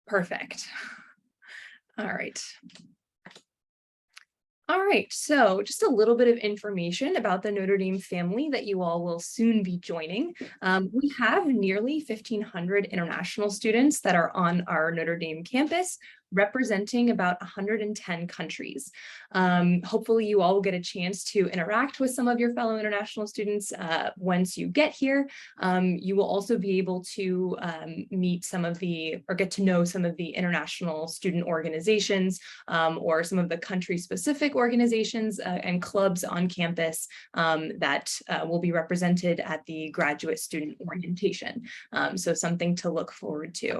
Perfect. All right. All right, so just a little bit of information about the Notre Dame family that you all will soon be joining. We have nearly 1,500 international students that are on our Notre Dame campus, representing about 110 countries. Hopefully you all will get a chance to interact with some of your fellow international students once you get here. You will also be able to meet some of the, or get to know some of the international student organizations or some of the country-specific organizations and clubs on campus that will be represented at the graduate student orientation. So something to look forward to.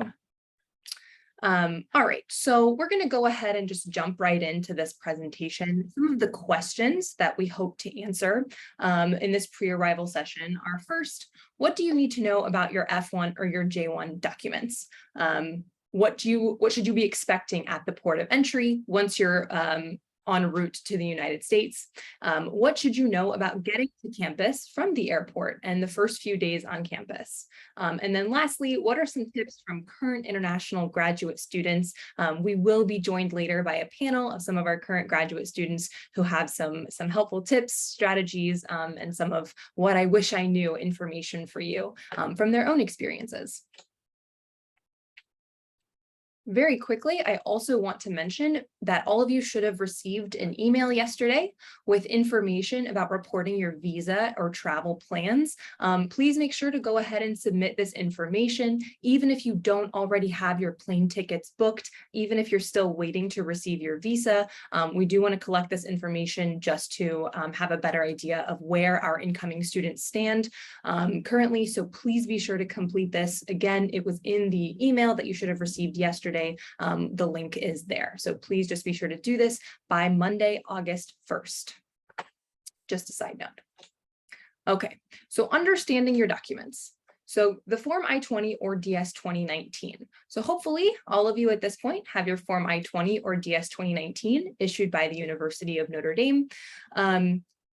All right, so we're going to go ahead and just jump right into this presentation. Some of the questions that we hope to answer in this pre-arrival session are: first, what do you need to know about your F1 or your J1 documents? What should you be expecting at the port of entry once you're en route to the United States? What should you know about getting to campus from the airport and the first few days on campus? And then lastly, what are some tips from current international graduate students? We will be joined later by a panel of some of our current graduate students who have some helpful tips, strategies, and some of what I wish I knew information for you from their own experiences. Very quickly, I also want to mention that all of you should have received an email yesterday with information about reporting your visa or travel plans. Please make sure to go ahead and submit this information, even if you don't already have your plane tickets booked, even if you're still waiting to receive your visa. We do want to collect this information just to have a better idea of where our incoming students stand currently. So please be sure to complete this. Again, it was in the email that you should have received yesterday. The link is there. So please just be sure to do this by Monday, August 1st. Just a side note. Okay, so understanding your documents. So the Form I-20 or DS 2019. So hopefully all of you at this point have your Form I-20 or DS 2019 issued by the University of Notre Dame.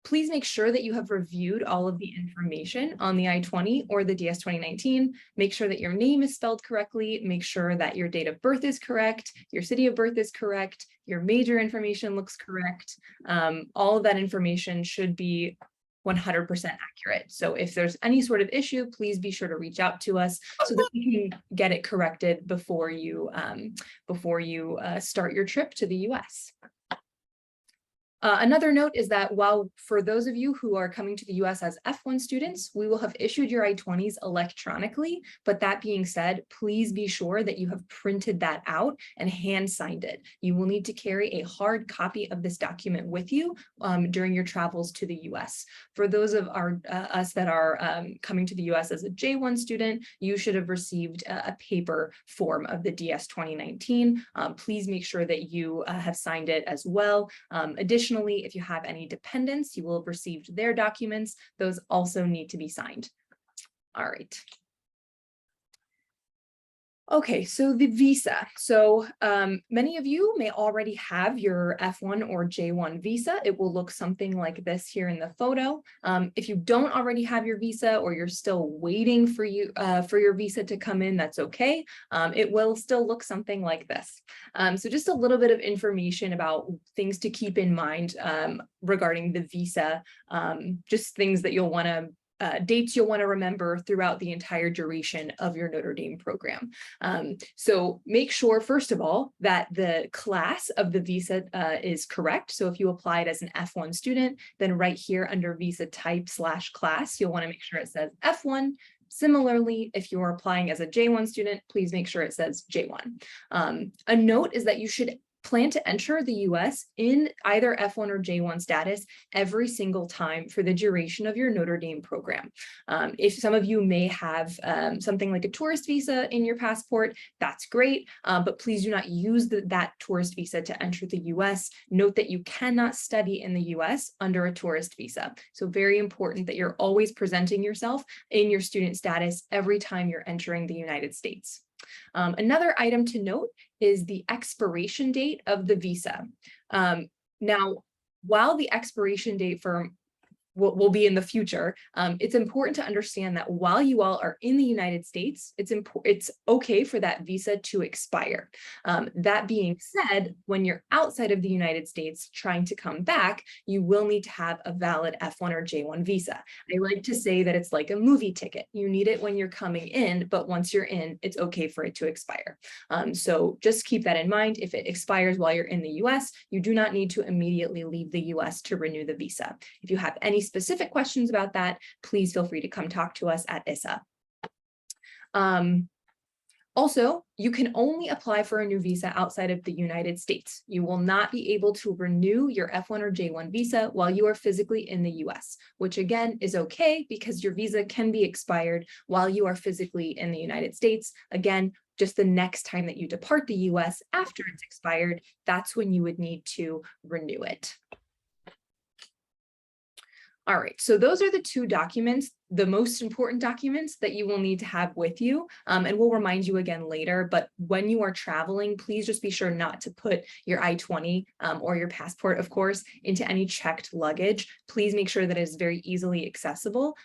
Please make sure that you have reviewed all of the information on the I-20 or the DS 2019. Make sure that your name is spelled correctly. Make sure that your date of birth is correct, your city of birth is correct, your major information looks correct. All of that information should be 100% accurate. So if there's any sort of issue, please be sure to reach out to us so that we can get it corrected before you start your trip to the US. Another note is that while for those of you who are coming to the US as F1 students, we will have issued your I-20s electronically. But that being said, please be sure that you have printed that out and hand signed it. You will need to carry a hard copy of this document with you during your travels to the US. For those of us that are coming to the US as a J1 student, you should have received a paper form of the DS 2019. Please make sure that you have signed it as well. Additionally, if you have any dependents, you will have received their documents. Those also need to be signed. All right. Okay, so the visa. So many of you may already have your F1 or J1 visa. It will look something like this here in the photo. If you don't already have your visa or you're still waiting for your visa to come in, that's okay. It will still look something like this. So just a little bit of information about things to keep in mind regarding the visa, just things that you'll want to dates you'll want to remember throughout the entire duration of your Notre Dame program. So make sure, first of all, that the class of the visa is correct. So if you applied as an F1 student, then right here under visa type / class, you'll want to make sure it says F1. Similarly, if you're applying as a J1 student, please make sure it says J1. A note is that you should plan to enter the US in either F1 or J1 status every single time for the duration of your Notre Dame program. If some of you may have something like a tourist visa in your passport, that's great, but please do not use that tourist visa to enter the US. Note that you cannot study in the US under a tourist visa. So very important that you're always presenting yourself in your student status every time you're entering the United States. Another item to note is the expiration date of the visa. Now, while the expiration date for will be in the future, it's important to understand that while you all are in the United States, it's okay for that visa to expire. That being said, when you're outside of the United States trying to come back, you will need to have a valid F1 or J1 visa. I like to say that it's like a movie ticket. You need it when you're coming in, but once you're in, it's okay for it to expire. So just keep that in mind. If it expires while you're in the US, you do not need to immediately leave the US to renew the visa. If you have any specific questions about that, please feel free to come talk to us at ISSA. Also, you can only apply for a new visa outside of the United States. You will not be able to renew your F1 or J1 visa while you are physically in the US, which again is okay because your visa can be expired while you are physically in the United States. Again, just the next time that you depart the US after it's expired, that's when you would need to renew it. All right, so those are the two documents, the most important documents that you will need to have with you. And we'll remind you again later, but when you are traveling, please just be sure not to put your I-20 or your passport, of course, into any checked luggage. Please make sure that it is very easily accessible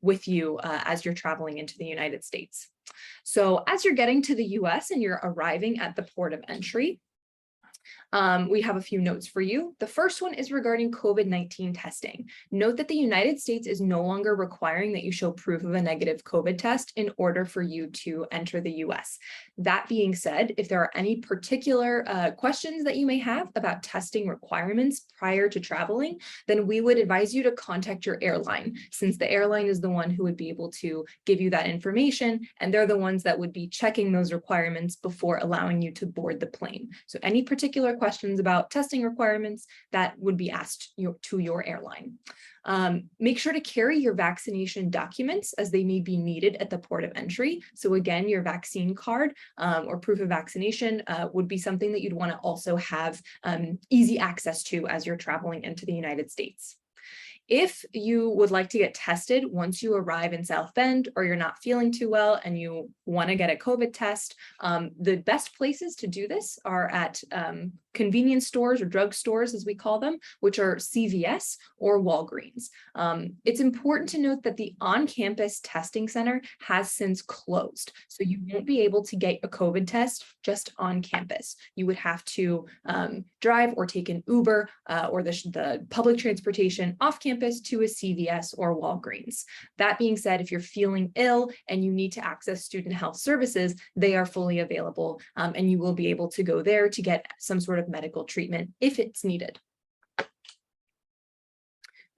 with you as you're traveling into the United States. So as you're getting to the US and you're arriving at the port of entry, we have a few notes for you. The first one is regarding COVID-19 testing. Note that the United States is no longer requiring that you show proof of a negative COVID test in order for you to enter the US. That being said, if there are any particular questions that you may have about testing requirements prior to traveling, then we would advise you to contact your airline, since the airline is the one who would be able to give you that information, and they're the ones that would be checking those requirements before allowing you to board the plane. So any particular questions about testing requirements, that would be asked to your airline. Make sure to carry your vaccination documents as they may be needed at the port of entry. So again, your vaccine card or proof of vaccination would be something that you'd want to also have easy access to as you're traveling into the United States. If you would like to get tested once you arrive in South Bend, or you're not feeling too well and you want to get a COVID test, the best places to do this are at convenience stores or drug stores, as we call them, which are CVS or Walgreens. It's important to note that the on-campus testing center has since closed, so you won't be able to get a COVID test just on campus. You would have to drive or take an Uber or the public transportation off campus to a CVS or Walgreens. That being said, if you're feeling ill and you need to access student health services, they are fully available, and you will be able to go there to get some sort of medical treatment if it's needed.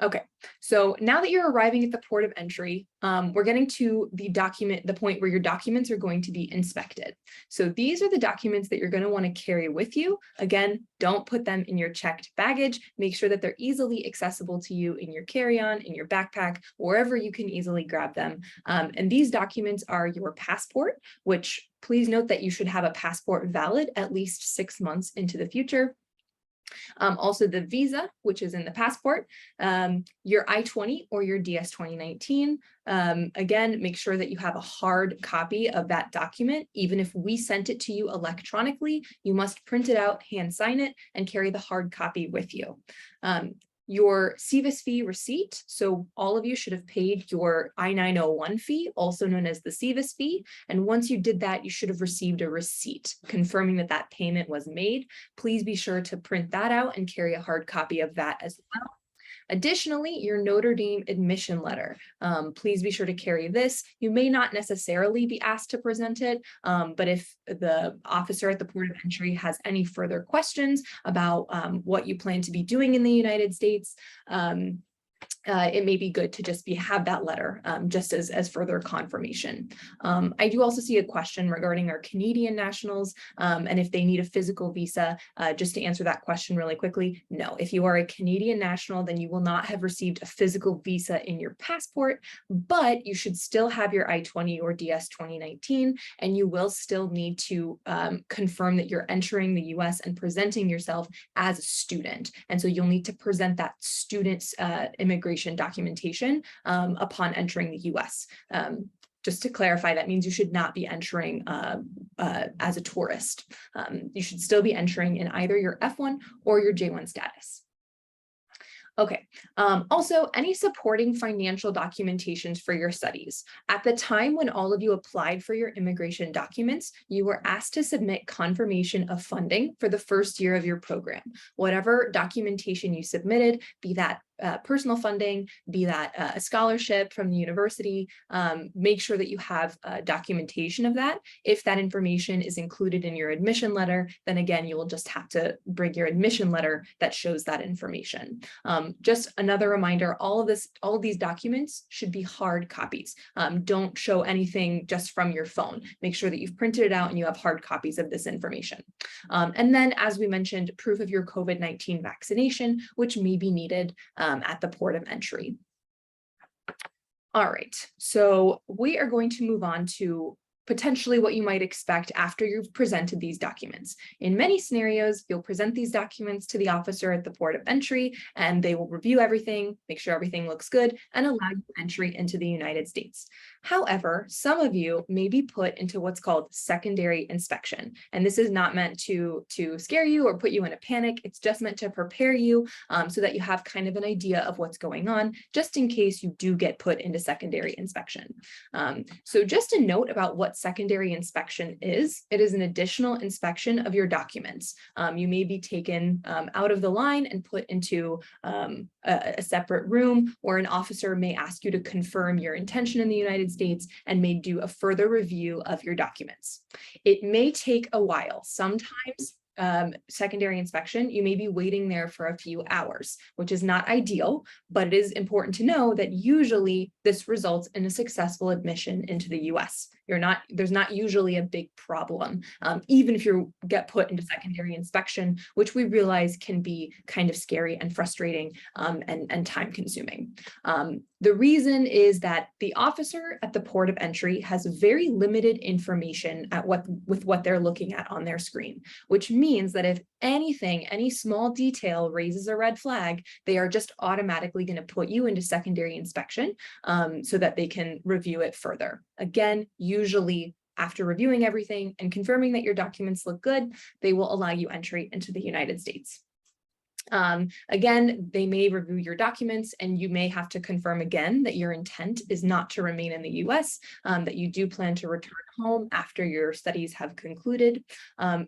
Okay, so now that you're arriving at the port of entry, we're getting to the point where your documents are going to be inspected. So these are the documents that you're going to want to carry with you. Again, don't put them in your checked baggage. Make sure that they're easily accessible to you in your carry-on, in your backpack, wherever you can easily grab them. And these documents are your passport, which please note that you should have a passport valid at least 6 months into the future. Also the visa, which is in the passport, your I-20 or your DS 2019. Again, make sure that you have a hard copy of that document. Even if we sent it to you electronically, you must print it out, hand sign it, and carry the hard copy with you. Your SEVIS fee receipt. So all of you should have paid your I-901 fee, also known as the SEVIS fee. And once you did that, you should have received a receipt confirming that that payment was made. Please be sure to print that out and carry a hard copy of that as well. Additionally, your Notre Dame admission letter. Please be sure to carry this. You may not necessarily be asked to present it, but if the officer at the port of entry has any further questions about what you plan to be doing in the United States, it may be good to just have that letter just as further confirmation. I do also see a question regarding our Canadian nationals and if they need a physical visa. Just to answer that question really quickly, no. If you are a Canadian national, then you will not have received a physical visa in your passport, but you should still have your I-20 or DS 2019, and you will still need to confirm that you're entering the US and presenting yourself as a student. And so you'll need to present that student's immigration documentation upon entering the US. Just to clarify, that means you should not be entering as a tourist. You should still be entering in either your F1 or your J1 status. Okay. Also, any supporting financial documentations for your studies. At the time when all of you applied for your immigration documents, you were asked to submit confirmation of funding for the first year of your program. Whatever documentation you submitted, be that personal funding, be that a scholarship from the university, make sure that you have documentation of that. If that information is included in your admission letter, then again, you will just have to bring your admission letter that shows that information. Just another reminder, all of these documents should be hard copies. Don't show anything just from your phone. Make sure that you've printed it out and you have hard copies of this information. And then, as we mentioned, proof of your COVID-19 vaccination, which may be needed at the port of entry. All right, so we are going to move on to potentially what you might expect after you've presented these documents. In many scenarios, you'll present these documents to the officer at the port of entry, and they will review everything, make sure everything looks good, and allow you entry into the United States. However, some of you may be put into what's called secondary inspection. And this is not meant to scare you or put you in a panic. It's just meant to prepare you so that you have kind of an idea of what's going on, just in case you do get put into secondary inspection. So just a note about what secondary inspection is. It is an additional inspection of your documents. You may be taken out of the line and put into a separate room where an officer may ask you to confirm your intention in the United States and may do a further review of your documents. It may take a while. Sometimes secondary inspection, you may be waiting there for a few hours, which is not ideal, but it is important to know that usually this results in a successful admission into the US. There's not usually a big problem, even if you get put into secondary inspection, which we realize can be kind of scary and frustrating and time consuming. The reason is that the officer at the port of entry has very limited information with what they're looking at on their screen, which means that if anything, any small detail raises a red flag, they are just automatically going to put you into secondary inspection so that they can review it further. Again, usually after reviewing everything and confirming that your documents look good, they will allow you entry into the United States. Again, they may review your documents and you may have to confirm again that your intent is not to remain in the US, that you do plan to return home after your studies have concluded.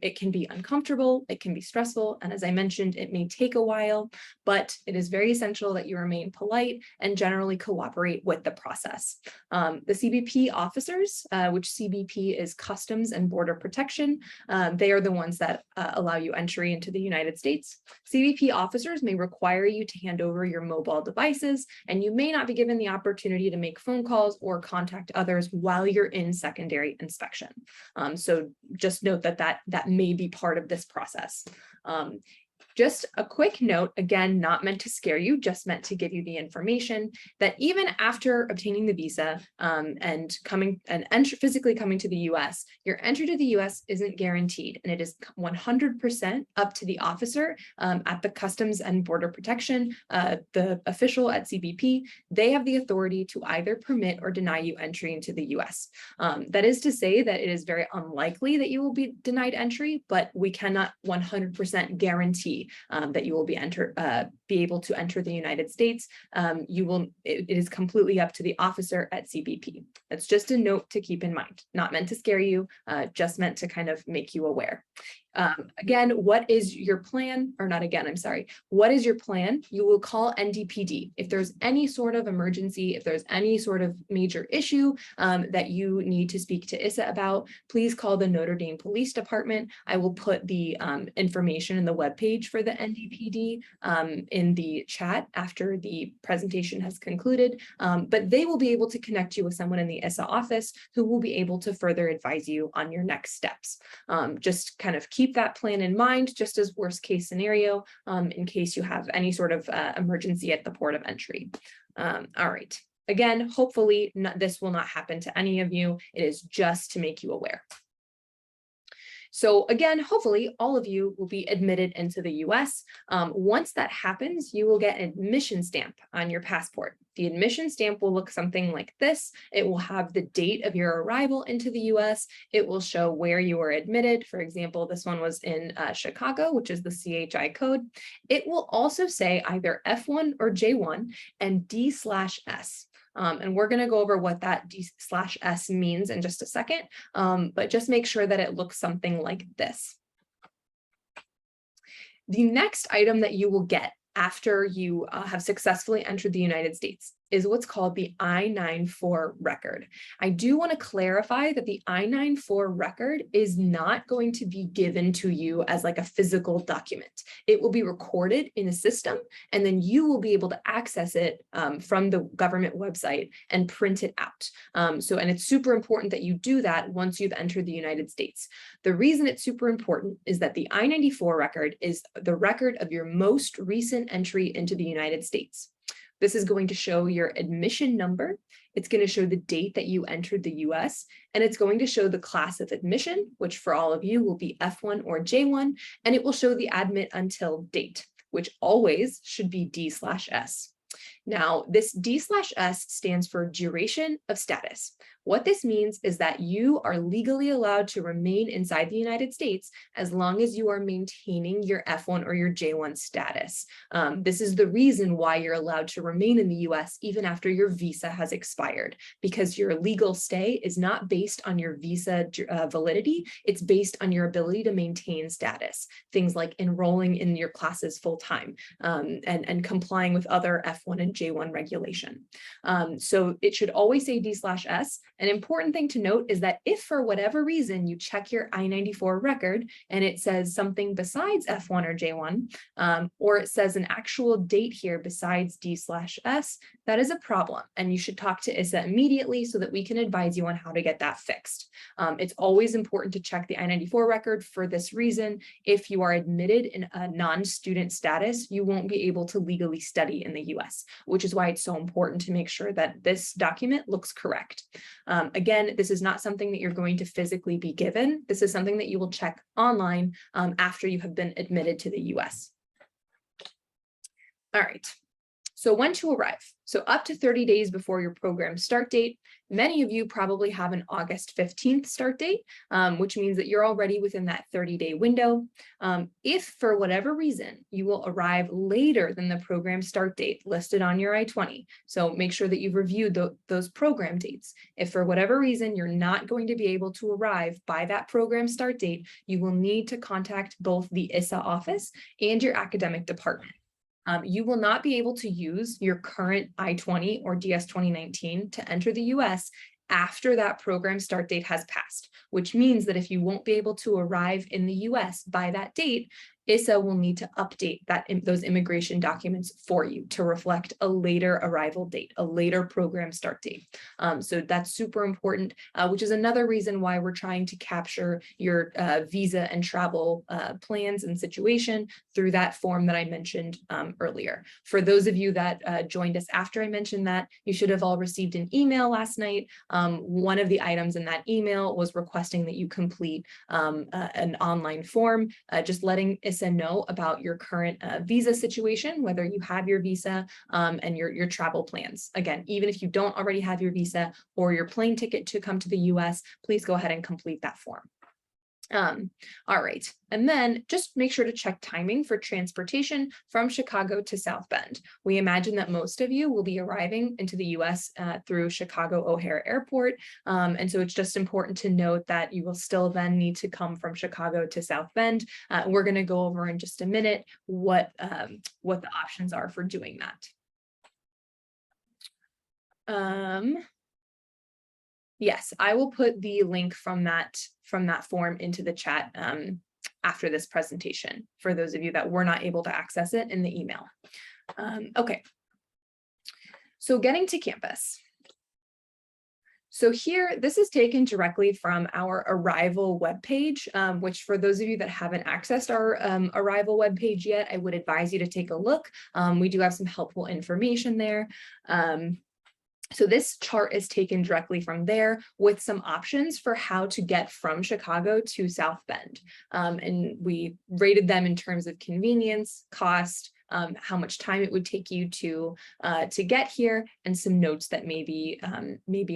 It can be uncomfortable, it can be stressful, and as I mentioned, it may take a while, but it is very essential that you remain polite and generally cooperate with the process. The CBP officers, which CBP is Customs and Border Protection, they are the ones that allow you entry into the United States. CBP officers may require you to hand over your mobile devices, and you may not be given the opportunity to make phone calls or contact others while you're in secondary inspection. So just note that may be part of this process. Just a quick note, again, not meant to scare you, just meant to give you the information that even after obtaining the visa and physically coming to the US, your entry to the US isn't guaranteed, and it is 100% up to the officer at the Customs and Border Protection, the official at CBP. They have the authority to either permit or deny you entry into the US. That is to say that it is very unlikely that you will be denied entry, but we cannot 100% guarantee that you will be able to enter the United States. It is completely up to the officer at CBP. That's just a note to keep in mind, not meant to scare you, just meant to kind of make you aware. Again, what is your plan? Or not again, I'm sorry. What is your plan? You will call NDPD. If there's any sort of emergency, if there's any sort of major issue that you need to speak to ISSA about, please call the Notre Dame Police Department. I will put the information in the webpage for the NDPD in the chat after the presentation has concluded, but they will be able to connect you with someone in the ISSA office who will be able to further advise you on your next steps. Just kind of keep that plan in mind, just as worst case scenario, in case you have any sort of emergency at the port of entry. All right. Again, hopefully this will not happen to any of you. It is just to make you aware. So again, hopefully all of you will be admitted into the US. Once that happens, you will get an admission stamp on your passport. The admission stamp will look something like this. It will have the date of your arrival into the US. It will show where you were admitted. For example, this one was in Chicago, which is the CHI code. It will also say either F1 or J1 and D/S. And we're going to go over what that D/S means in just a second, but just make sure that it looks something like this. The next item that you will get after you have successfully entered the United States is what's called the I-94 record. I do want to clarify that the I-94 record is not going to be given to you as like a physical document. It will be recorded in a system, and then you will be able to access it from the government website and print it out. And it's super important that you do that once you've entered the United States. The reason it's super important is that the I-94 record is the record of your most recent entry into the United States. This is going to show your admission number. It's going to show the date that you entered the US, and it's going to show the class of admission, which for all of you will be F1 or J1, and it will show the admit until date, which always should be D/S. Now, this D/S stands for duration of status. What this means is that you are legally allowed to remain inside the United States as long as you are maintaining your F1 or your J1 status. This is the reason why you're allowed to remain in the US even after your visa has expired, because your legal stay is not based on your visa validity. It's based on your ability to maintain status, things like enrolling in your classes full time and complying with other F1 and J1 regulation. So it should always say D/S. An important thing to note is that if for whatever reason you check your I-94 record and it says something besides F1 or J1, or it says an actual date here besides D/S, that is a problem, and you should talk to ISSA immediately so that we can advise you on how to get that fixed. It's always important to check the I-94 record for this reason. If you are admitted in a non-student status, you won't be able to legally study in the US, which is why it's so important to make sure that this document looks correct. Again, this is not something that you're going to physically be given. This is something that you will check online after you have been admitted to the US. All right. So when to arrive? So up to 30 days before your program start date. Many of you probably have an August 15th start date, which means that you're already within that 30-day window. If for whatever reason you will arrive later than the program start date listed on your I-20, so make sure that you've reviewed those program dates. If for whatever reason you're not going to be able to arrive by that program start date, you will need to contact both the ISSA office and your academic department. You will not be able to use your current I-20 or DS-2019 to enter the US after that program start date has passed, which means that if you won't be able to arrive in the US by that date, ISSA will need to update those immigration documents for you to reflect a later arrival date, a later program start date. So that's super important, which is another reason why we're trying to capture your visa and travel plans and situation through that form that I mentioned earlier. For those of you that joined us after I mentioned that, you should have all received an email last night. One of the items in that email was requesting that you complete an online form, just letting ISSA know about your current visa situation, whether you have your visa and your travel plans. Again, even if you don't already have your visa or your plane ticket to come to the US, please go ahead and complete that form. All right, and then just make sure to check timing for transportation from Chicago to South Bend. We imagine that most of you will be arriving into the US through Chicago O'Hare Airport, and so it's just important to note that you will still then need to come from Chicago to South Bend. We're going to go over in just a minute what the options are for doing that. Yes, I will put the link from that form into the chat after this presentation for those of you that were not able to access it in the email. Okay, so getting to campus. So here, this is taken directly from our arrival webpage, which for those of you that haven't accessed our arrival webpage yet, I would advise you to take a look. We do have some helpful information there. So this chart is taken directly from there with some options for how to get from Chicago to South Bend. And we rated them in terms of convenience, cost, how much time it would take you to get here, and some notes that may be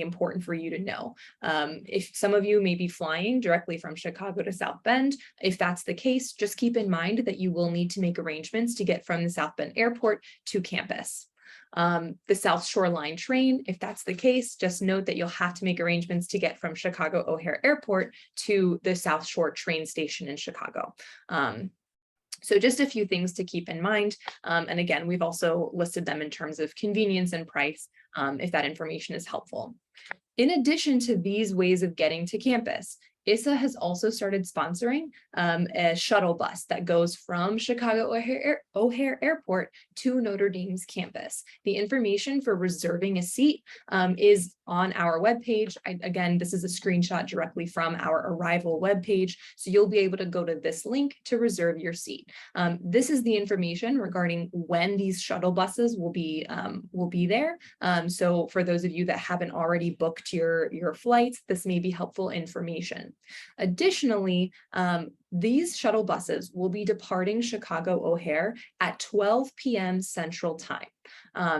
important for you to know. If some of you may be flying directly from Chicago to South Bend, if that's the case, just keep in mind that you will need to make arrangements to get from the South Bend Airport to campus. The South Shore Line train, if that's the case, just note that you'll have to make arrangements to get from Chicago O'Hare Airport to the South Shore train station in Chicago. So just a few things to keep in mind. And again, we've also listed them in terms of convenience and price, if that information is helpful. In addition to these ways of getting to campus, ISSA has also started sponsoring a shuttle bus that goes from Chicago O'Hare Airport to Notre Dame's campus. The information for reserving a seat is on our webpage. Again, this is a screenshot directly from our arrival webpage, so you'll be able to go to this link to reserve your seat. This is the information regarding when these shuttle buses will be there. So for those of you that haven't already booked your flights, this may be helpful information. Additionally, these shuttle buses will be departing Chicago O'Hare at 12 p.m. Central Time,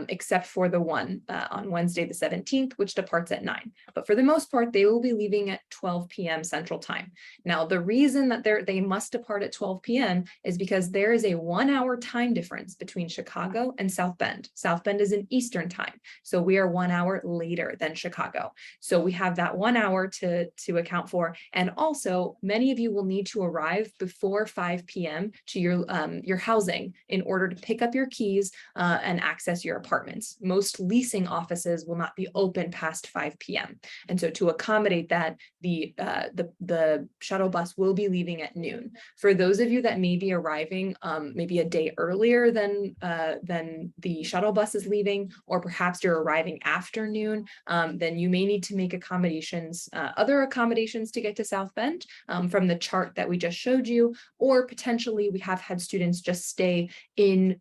except for the one on Wednesday the 17th, which departs at 9. But for the most part, they will be leaving at 12 p.m. Central Time. Now, the reason that they must depart at 12 p.m. is because there is a 1-hour time difference between Chicago and South Bend. South Bend is in Eastern Time, so we are 1 hour later than Chicago. So we have that 1 hour to account for, and also many of you will need to arrive before 5 p.m. to your housing in order to pick up your keys and access your apartments. Most leasing offices will not be open past 5 p.m. And so to accommodate that, the shuttle bus will be leaving at noon. For those of you that may be arriving maybe a day earlier than the shuttle bus is leaving, or perhaps you're arriving after noon, then you may need to make accommodations, other accommodations to get to South Bend from the chart that we just showed you, or potentially we have had students just stay in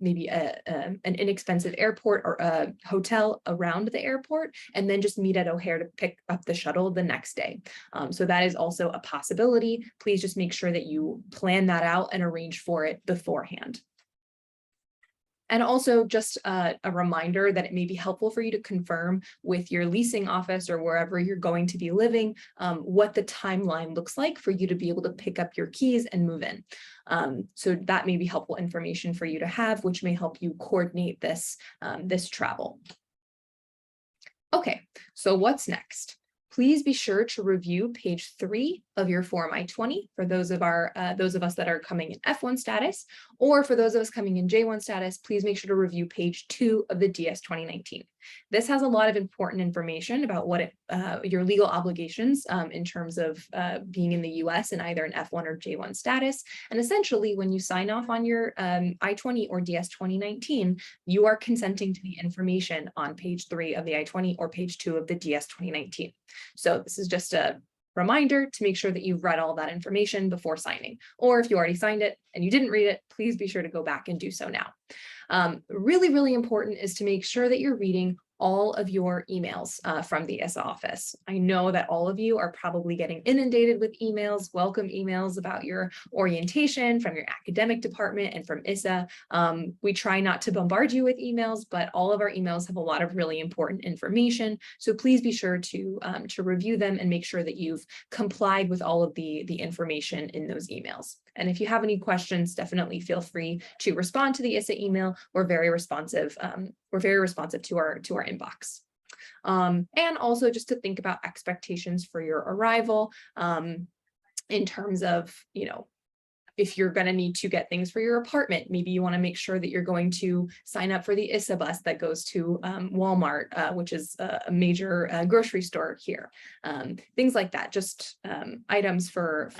maybe an inexpensive airport or a hotel around the airport, and then just meet at O'Hare to pick up the shuttle the next day. So that is also a possibility. Please just make sure that you plan that out and arrange for it beforehand. And also just a reminder that it may be helpful for you to confirm with your leasing office or wherever you're going to be living what the timeline looks like for you to be able to pick up your keys and move in. So that may be helpful information for you to have, which may help you coordinate this travel. Okay, so what's next? Please be sure to review page 3 of your Form I-20 for those of us that are coming in F1 status, or for those of us coming in J1 status, please make sure to review page 2 of the DS 2019. This has a lot of important information about what your legal obligations in terms of being in the US in either an F1 or J1 status. And essentially, when you sign off on your I-20 or DS 2019, you are consenting to the information on page 3 of the I-20 or page 2 of the DS 2019. So this is just a reminder to make sure that you've read all that information before signing. Or if you already signed it and you didn't read it, please be sure to go back and do so now. Really, really important is to make sure that you're reading all of your emails from the ISSA office. I know that all of you are probably getting inundated with emails, welcome emails about your orientation from your academic department and from ISSA. We try not to bombard you with emails, but all of our emails have a lot of really important information. So please be sure to review them and make sure that you've complied with all of the information in those emails. And if you have any questions, definitely feel free to respond to the ISSA email. We're very responsive. We're very responsive to our inbox. And also just to think about expectations for your arrival in terms of, if you're going to need to get things for your apartment, maybe you want to make sure that you're going to sign up for the ISSA bus that goes to Walmart, which is a major grocery store here. Things like that, just items for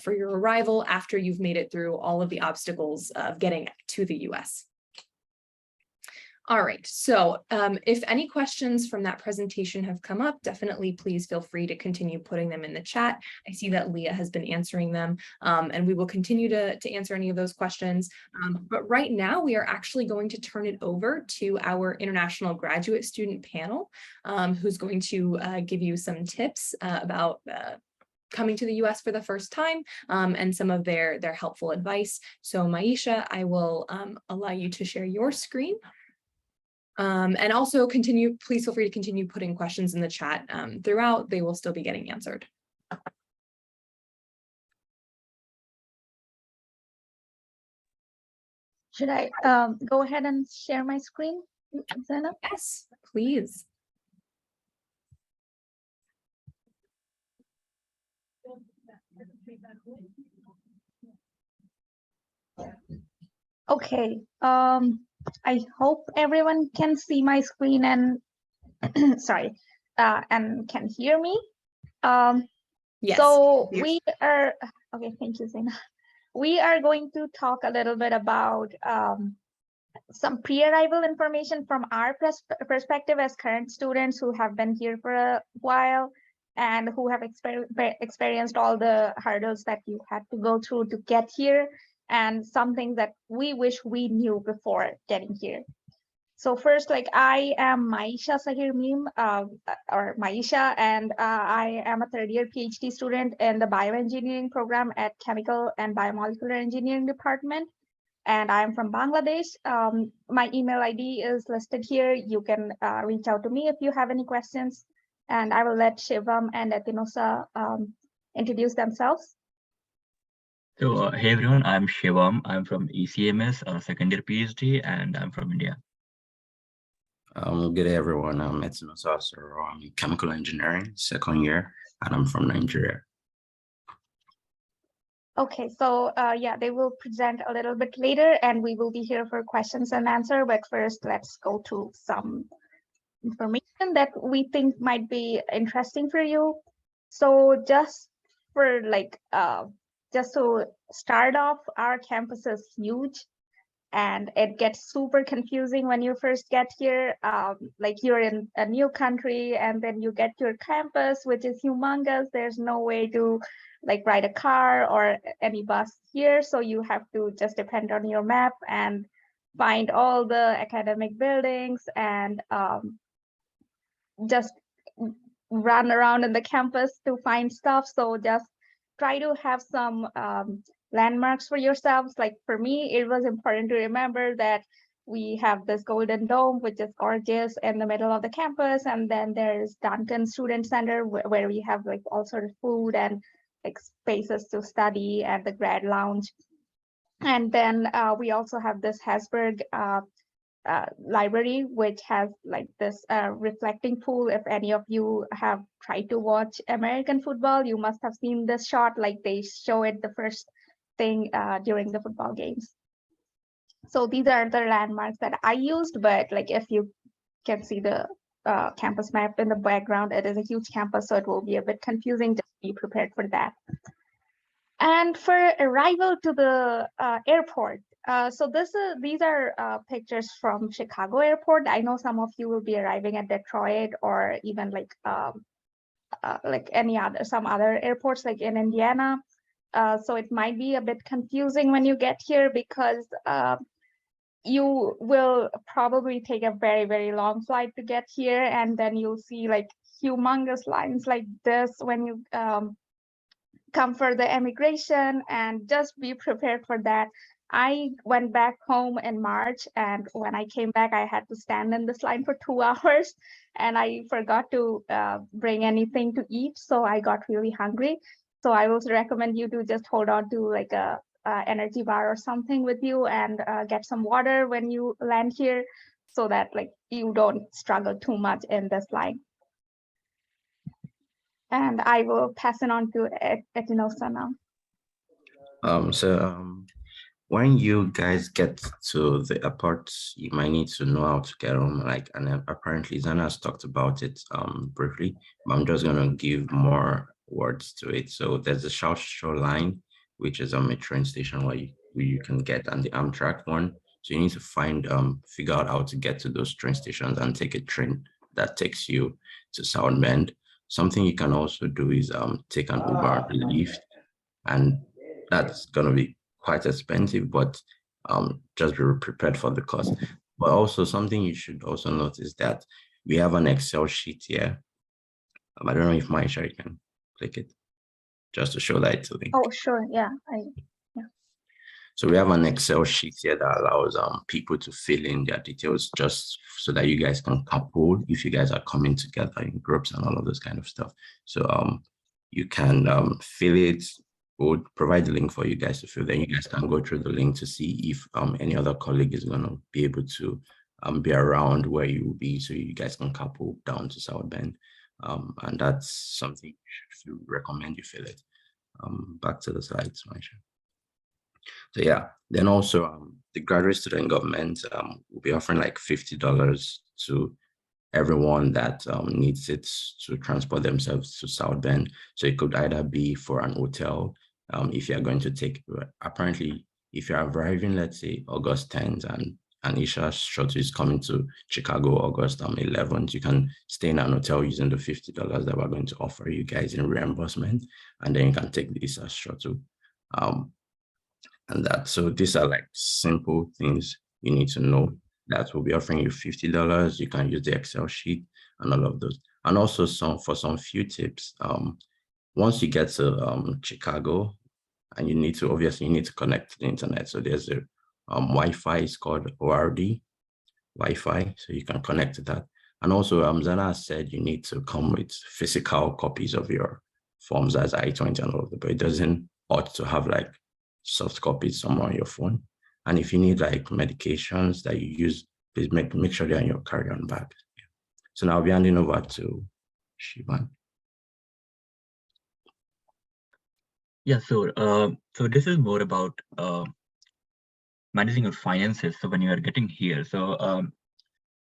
your arrival after you've made it through all of the obstacles of getting to the US. All right, so if any questions from that presentation have come up, definitely please feel free to continue putting them in the chat. I see that Leah has been answering them, and we will continue to answer any of those questions. But right now, we are actually going to turn it over to our international graduate student panel, who's going to give you some tips about coming to the US for the first time, and some of their helpful advice. So Maisha, I will allow you to share your screen. And also please feel free to continue putting questions in the chat throughout. They will still be getting answered. Should I go ahead and share my screen, Zena? Yes, please. Okay, I hope everyone can see my screen and sorry, and can hear me. Yes. So we are, okay, thank you, Zena. We are going to talk a little bit about some pre-arrival information from our perspective as current students who have been here for a while and who have experienced all the hurdles that you had to go through to get here, and some things that we wish we knew before getting here. So first, like, I am Maisha Sahir Mim, or Maisha, and I am a third-year PhD student in the bioengineering program at Chemical and Biomolecular Engineering Department, and I'm from Bangladesh. My email ID is listed here. You can reach out to me if you have any questions, and I will let Shivam and Etinosa introduce themselves. So, hey everyone, I'm Shivam. I'm from ECMS, second year PhD, and I'm from India. Good day, everyone. I'm Etinosa. I'm in chemical engineering, second year, and I'm from Nigeria. Okay, so yeah, they will present a little bit later, and we will be here for questions and answer. But first, let's go to some information that we think might be interesting for you. So just for like, just to start off, our campus is huge, and it gets super confusing when you first get here. Like, you're in a new country, and then you get your campus, which is humongous. There's no way to like ride a car or any bus here, so you have to just depend on your map and find all the academic buildings and just run around in the campus to find stuff. So just try to have some landmarks for yourselves. Like for me, it was important to remember that we have this golden dome, which is gorgeous in the middle of the campus. And then there's Duncan Student Center, where we have like all sort of food and like spaces to study, and the grad lounge. And then we also have this Hasberg library, which has like this reflecting pool. If any of you have tried to watch American football, you must have seen this shot. Like, they show it the first thing during the football games. So these are the landmarks that I used, but like, if you can see the campus map in the background, it is a huge campus, so it will be a bit confusing. Just be prepared for that. And for arrival to the airport, so these are pictures from Chicago Airport. I know some of you will be arriving at Detroit, or even like some other airports like in Indiana. So it might be a bit confusing when you get here, because you will probably take a very, very long flight to get here, and then you'll see like humongous lines like this when you come for the immigration, and just be prepared for that. I went back home in March, and when I came back, I had to stand in this line for 2 hours, and I forgot to bring anything to eat, so I got really hungry. So I would recommend you to just hold on to like a energy bar or something with you, and get some water when you land here, so that like you don't struggle too much in this line. And I will pass it on to Etinosa now. When you guys get to the airport, you might need to know how to get home. Like, and apparently Zana has talked about it briefly, but I'm just gonna give more words to it. So there's the South Shore line, which is a train station where you can get, and the Amtrak one, So you need to figure out how to get to those train stations and take a train that takes you to South Bend. Something you can also do is take an Uber or Lyft, and that's gonna be quite expensive, but just be prepared for the cost. But also something you should also notice that we have an Excel sheet here. I don't know if Maisha, you can click it just to show that it's a link. Oh, sure. Yeah. So we have an Excel sheet here that allows people to fill in their details just so that you guys can carpool if you guys are coming together in groups and all of those kind of stuff. So you can fill it. We'll provide the link for you guys to fill. Then you guys can go through the link to see if any other colleague is going to be able to be around where you will be, so you guys can carpool down to South Bend. And that's something we recommend you fill it. Back to the slides, Maisha. So yeah, then also the graduate student government will be offering like $50 to everyone that needs it to transport themselves to South Bend. So it could either be for an hotel, if you're going to take, apparently, if you're arriving, let's say August 10th and ISSA shuttle is coming to Chicago August 11th, you can stay in an hotel using the $50 that we're going to offer you guys in reimbursement, and then you can take the ISSA shuttle. And that, so these are like simple things you need to know that will be offering you $50. You can use the Excel sheet and all of those. And also for some few tips, once you get to Chicago, and you need to connect to the internet. So there's a Wi-Fi, it's called ORD Wi-Fi, so you can connect to that. And also Zana said you need to come with physical copies of your forms as I-20 and all of that, but it doesn't ought to have like soft copies somewhere on your phone. And if you need like medications that you use, please make sure they're in your carry-on bag. Yeah. So now I'll be handing over to Shivan. Yeah, so this is more about managing your finances. So when you are getting here, so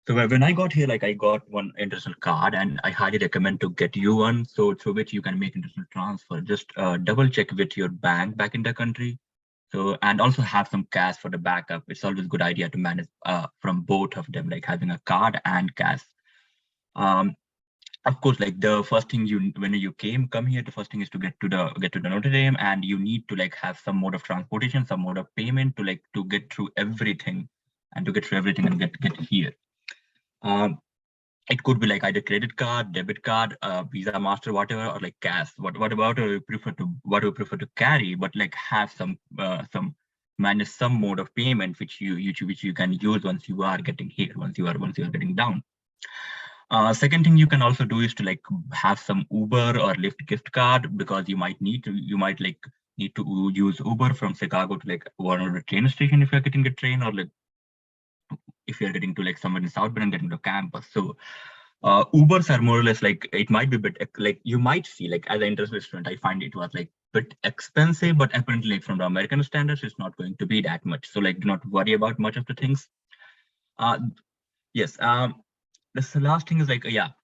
when I got here, like I got one international card, and I highly recommend to get you one, so through which you can make international transfer. Just double check with your bank back in the country. So, and also have some cash for the backup. It's always a good idea to manage from both of them, like having a card and cash. Of course, like the first thing when you come here, the first thing is to get to the Notre Dame, and you need to like have some mode of transportation, some mode of payment to get through everything, and get here. It could be like either credit card, debit card, Visa, Master, whatever, or like cash. What do you prefer to carry, but like have some manage some mode of payment which you can use once you are getting here, once you are getting down. Second thing you can also do is to like have some Uber or Lyft gift card, because you might need to use Uber from Chicago to like one of the train station if you're getting a train, or like if you're getting to like somewhere in South Bend and getting to campus. So Ubers are more or less like, it might be a bit like, you might see like as an international student, I find it was like a bit expensive, but apparently like, from the American standards, it's not going to be that much. So like do not worry about much of the things. Yes. This last thing is like, we are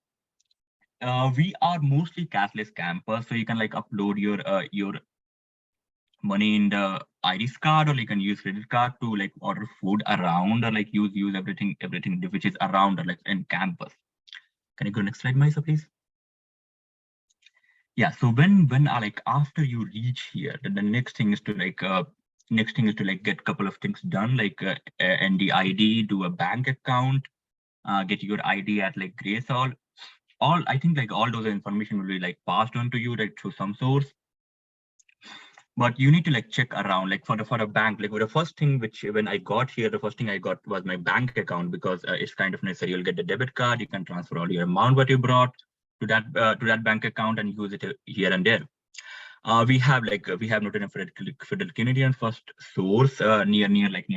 mostly cashless campus, so you can like upload your money in the iris card, or you can use credit card to like order food around, or like use everything which is around, or like in campus. Can you go next slide, Maisa, please? Yeah, so when like after you reach here, then the next thing is to like get a couple of things done, like ND ID, do a bank account, get your ID at like Grace Hall. I think like all those information will be like passed on to you like through some source. But you need to like check around, like for the bank, like the first thing when I got here, the first thing I got was my bank account, because it's kind of necessary. You'll get the debit card, you can transfer all your amount what you brought to that bank account and use it here and there. We have Notre Federal Canadian first source near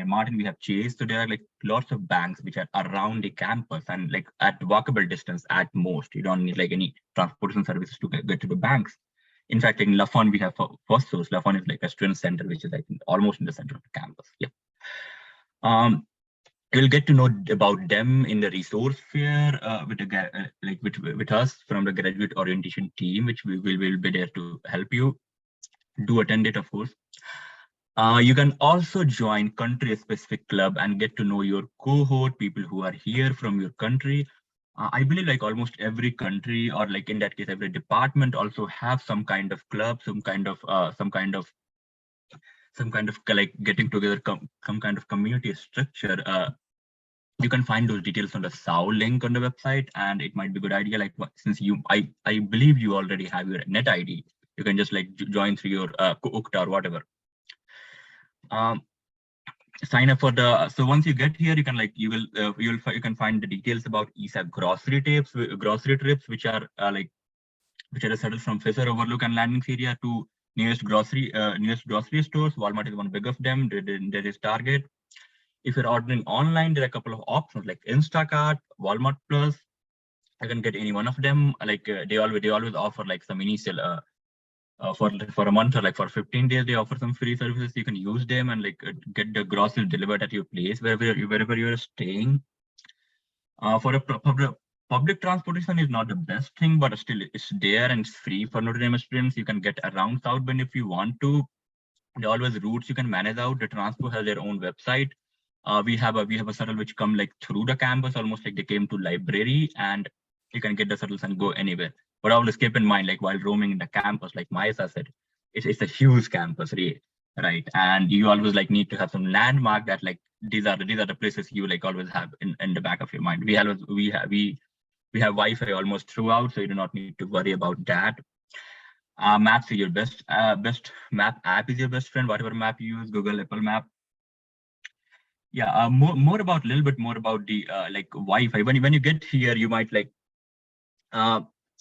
Martin. We have Chase. So there are like lots of banks which are around the campus and like at walkable distance at most. You don't need like any transportation services to get to the banks. In fact, in Lafon, we have first source. Lafon is like a student center, which is like almost in the center of the campus. Yeah. You'll get to know about them in the resource fair with us from the graduate orientation team, which we will be there to help you. Do attend it, of course. You can also join country-specific club and get to know your cohort, people who are here from your country. I believe like almost every country, or like in that case, every department also have some kind of club, some kind of like getting together, some kind of community structure. You can find those details on the SAO link on the website, and it might be a good idea. Like since I believe you already have your net ID, you can just like join through your UCTA or whatever. Sign up for the, so once you get here, you can like you can find the details about ISSA grocery trips, which are which are settled from Fisher Overlook and landings area to nearest grocery stores. Walmart is one big of them. There is Target. If you're ordering online, there are a couple of options like Instacart, Walmart Plus. I can get any one of them. Like they always offer like some initial for a month or like for 15 days, they offer some free services. You can use them and like get the groceries delivered at your place wherever you're staying. For a public transportation is not the best thing, but still it's there and it's free for Notre Dame students. You can get around South Bend if you want to. There are always routes you can manage out. The transport has their own website. We have a shuttle which come like through the campus, almost like they came to library, and you can get the shuttles and go anywhere. But always keep in mind, like while roaming in the campus, like Maisa said, it's a huge campus, right? And you always like need to have some landmark that like these are the places you like always have in the back of your mind. We have Wi-Fi almost throughout, so you do not need to worry about that. Maps is your best map app is your best friend. Whatever map you use, Google, Apple Map. Yeah, more about a little bit more about the like Wi-Fi. When you get here, you might like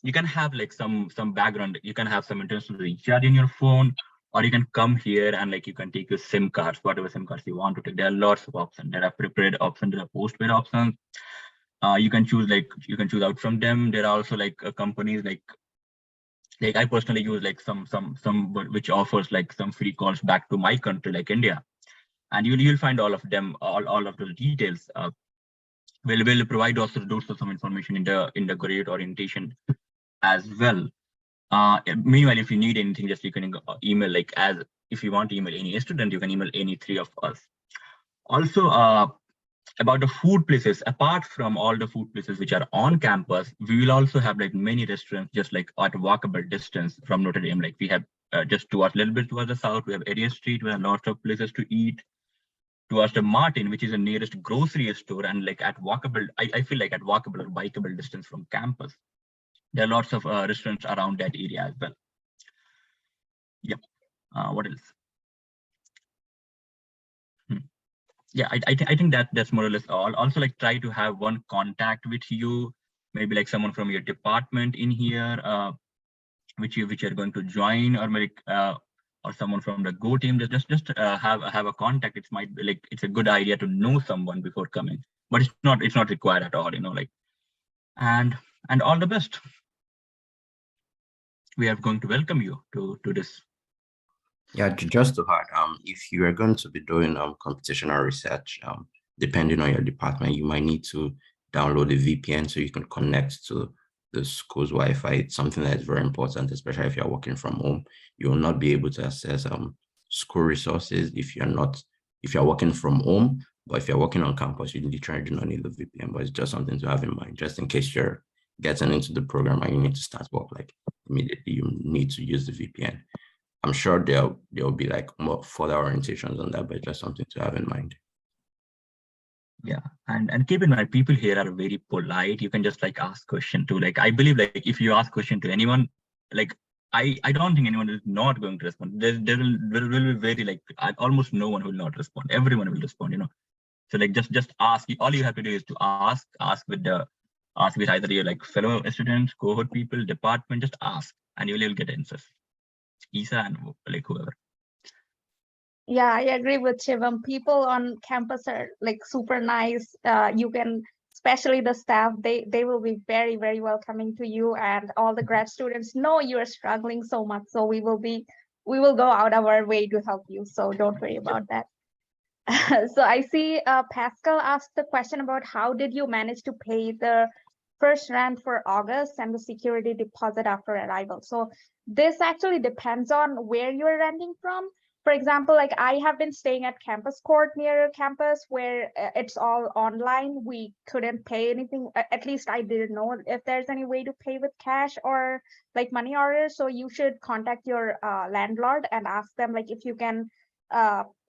you can have like some background. You can have some international recharge in your phone, or you can come here and like you can take your SIM cards, whatever SIM cards you want to take. There are lots of options. There are prepaid options. There are postpaid options. You can choose out from them. There are also like companies like I personally use like some which offers like some free calls back to my country like India. And you'll find all of them, all of those details. We'll provide also some information in the grade orientation as well. Meanwhile, if you need anything, just you can email, like as if you want to email any student, you can email any three of us. Also, about the food places, apart from all the food places which are on campus, we will also have like many restaurants just like at walkable distance from Notre Dame. Like we have just towards a little bit towards the south, we have Area Street, we have lots of places to eat. Towards the Martin, which is the nearest grocery store, and like at walkable, I feel like at walkable or bikeable distance from campus. There are lots of restaurants around that area as well. Yep. What else? Yeah, I think that's more or less all. Also, like try to have one contact with you, maybe like someone from your department in here, which you're going to join, or like or someone from the Go team. Just have a contact. It might be like it's a good idea to know someone before coming, but it's not required at all. Like and all the best. We are going to welcome you to this. Yeah, just to add, if you are going to be doing computational research, depending on your department, you might need to download a VPN so you can connect to the school's Wi-Fi. It's something that is very important, especially if you're working from home. You will not be able to access school resources if you're working from home. But if you're working on campus, you literally do not need the VPN. But it's just something to have in mind, just in case you're getting into the program and you need to start work, like immediately you need to use the VPN. I'm sure there'll be like more further orientations on that, but just something to have in mind. Yeah, and keep in mind, people here are very polite. You can just like ask question to, like, I believe like if you ask question to anyone, like I don't think anyone is not going to respond. There will be very like almost no one will not respond. Everyone will respond, So like just ask. All you have to do is to ask with either your like fellow students, cohort people, department. Just ask, and you'll get answers. ISSA and like whoever. Yeah, I agree with Shivam. People on campus are like super nice. You can, especially the staff, they will be very, very welcoming to you, and all the grad students know you are struggling so much. So we will go out of our way to help you. So don't worry about that. So I see Pascal asked the question about how did you manage to pay the first rent for August and the security deposit after arrival. So this actually depends on where you're renting from. for example, like I have been staying at Campus Court near campus where it's all online. We couldn't pay anything. At least I didn't know if there's any way to pay with cash or like money order. So you should contact your landlord and ask them like if you can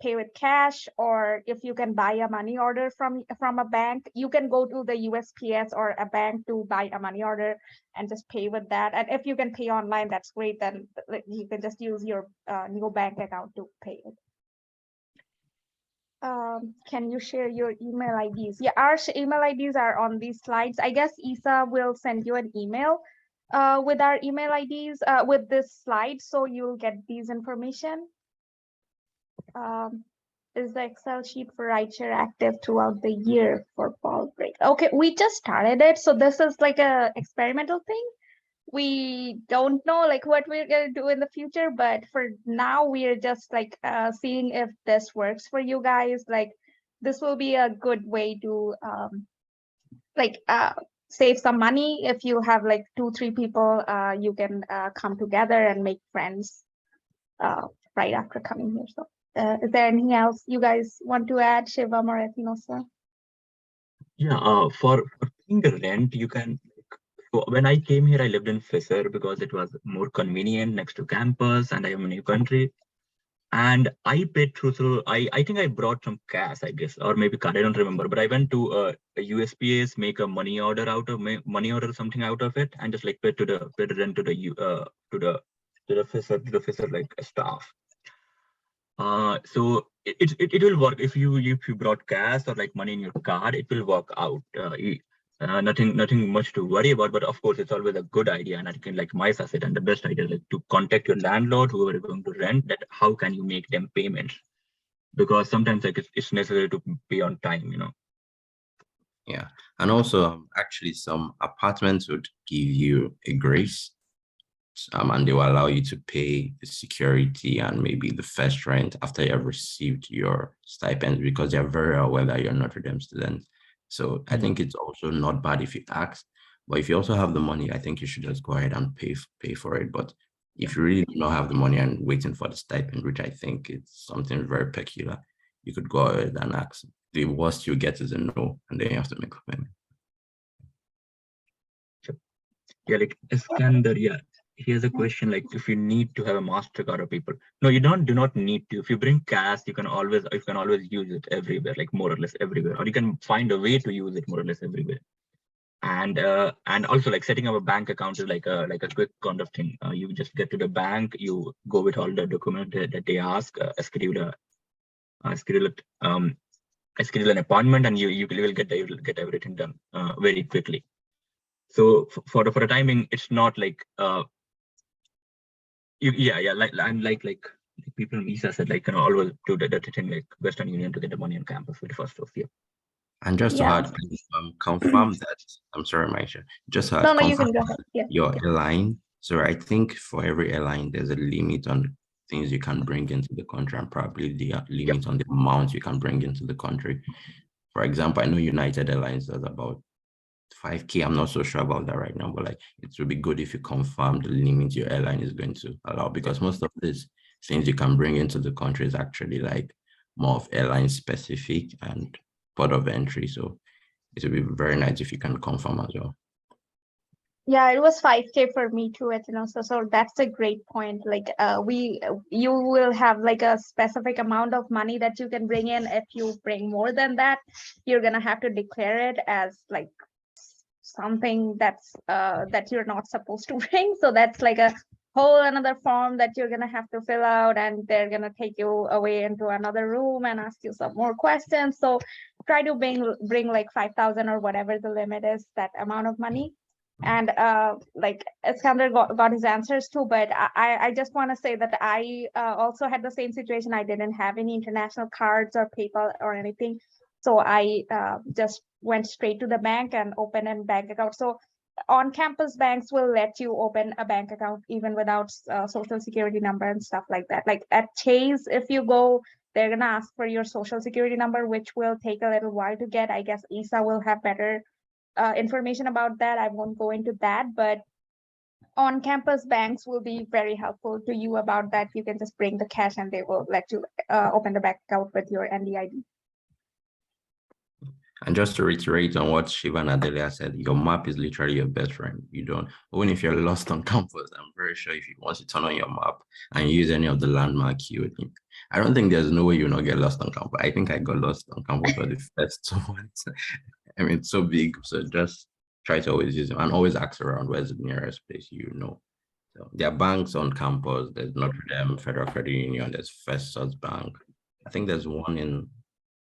pay with cash or if you can buy a money order from a bank. You can go to the USPS or a bank to buy a money order and just pay with that. And if you can pay online, that's great. Then you can just use your new bank account to pay it. Can you share your email IDs? Yeah, our email IDs are on these slides. I guess ISSA will send you an email with our email IDs with this slide, so you'll get these information. Is the Excel sheet for rideshare active throughout the year for fall break? Okay, we just started it, so this is like a experimental thing. We don't know like what we're gonna do in the future, but for now we're just like seeing if this works for you guys. Like this will be a good way to save some money. If you have like 2-3 people, you can come together and make friends right after coming here. So is there anything else you guys want to add, Shivam or Ethinosa? Yeah, for paying the rent, you can. So when I came here, I lived in Fisher because it was more convenient next to campus, and I am in a new country. And I paid through. I think I brought some cash, I guess, or maybe card. I don't remember. But I went to a USPS, make a money order out of money order something out of it, and just like paid the rent to the Fisher like staff. So it will work if you brought cash or like money in your card, it will work out. Nothing much to worry about, but of course it's always a good idea, and I can like my asset and the best idea is like to contact your landlord, whoever you're going to rent, that how can you make them payments, because sometimes like it's necessary to pay on time, you know. Yeah, and also actually some apartments would give you a grace, and they will allow you to pay the security and maybe the first rent after you have received your stipends, because they're very aware that you're Notre Dame student. So I think it's also not bad if you ask, but if you also have the money, I think you should just go ahead and pay for it. But if you really do not have the money and waiting for the stipend, which I think it's something very peculiar, you could go ahead and ask. The worst you get is a no, and then you have to make a payment. Yeah, like Iskander, yeah. Here's a question, like if you need to have a MasterCard or people. No, you do not need to. If you bring cash, you can always use it everywhere, like more or less everywhere, or you can find a way to use it more or less everywhere. And also like setting up a bank account is like a quick kind of thing. You just get to the bank, you go with all the documents that they ask, schedule an appointment, and you will get everything done very quickly. So for the timing, it's not like like people in ISSA said, like, you know, always do the thing like Western Union to get the money on campus with the first of year. And just to add, please confirm that. I'm sorry, Maisha. Just to add, No, you can go ahead. Yeah. Your airline. So I think for every airline, there's a limit on things you can bring into the country, and probably the limit on the amount you can bring into the country. For example, I know United Airlines does about 5K. I'm not so sure about that right now, but like it would be good if you confirm the limit your airline is going to allow, because most of these things you can bring into the country is actually like more of airline specific and port of entry. So it would be very nice if you can confirm as well. Yeah, it was 5K for me too, Ethinosa. So that's a great point. Like you will have like a specific amount of money that you can bring in. If you bring more than that, you're gonna have to declare it as like something that's that you're not supposed to bring. So that's like a whole another form that you're gonna have to fill out, and they're gonna take you away into another room and ask you some more questions. So try to bring like 5,000 or whatever the limit is, that amount of money. And like Iskander got his answers too, but I just want to say that I also had the same situation. I didn't have any international cards or PayPal or anything, so I just went straight to the bank and opened a bank account. So on-campus banks will let you open a bank account even without social security number and stuff like that. Like at Chase, if you go, they're gonna ask for your social security number, which will take a little while to get. I guess ISSA will have better information about that. I won't go into that, but on-campus banks will be very helpful to you about that. You can just bring the cash and they will let you open the bank account with your NDID. And just to reiterate on what Shiva and Adelia said, your map is literally your best friend. You don't, even if you're lost on campus, I'm very sure if you want to turn on your map and use any of the landmark keyword, I don't think there's no way you'll not get lost on campus. I think I got lost on campus for the first 2 months. I mean, it's so big. So just try to always use them and always ask around where's the nearest place you know. So there are banks on campus. There's Notre Dame, Federal Credit Union, there's First Source Bank. I think there's one in,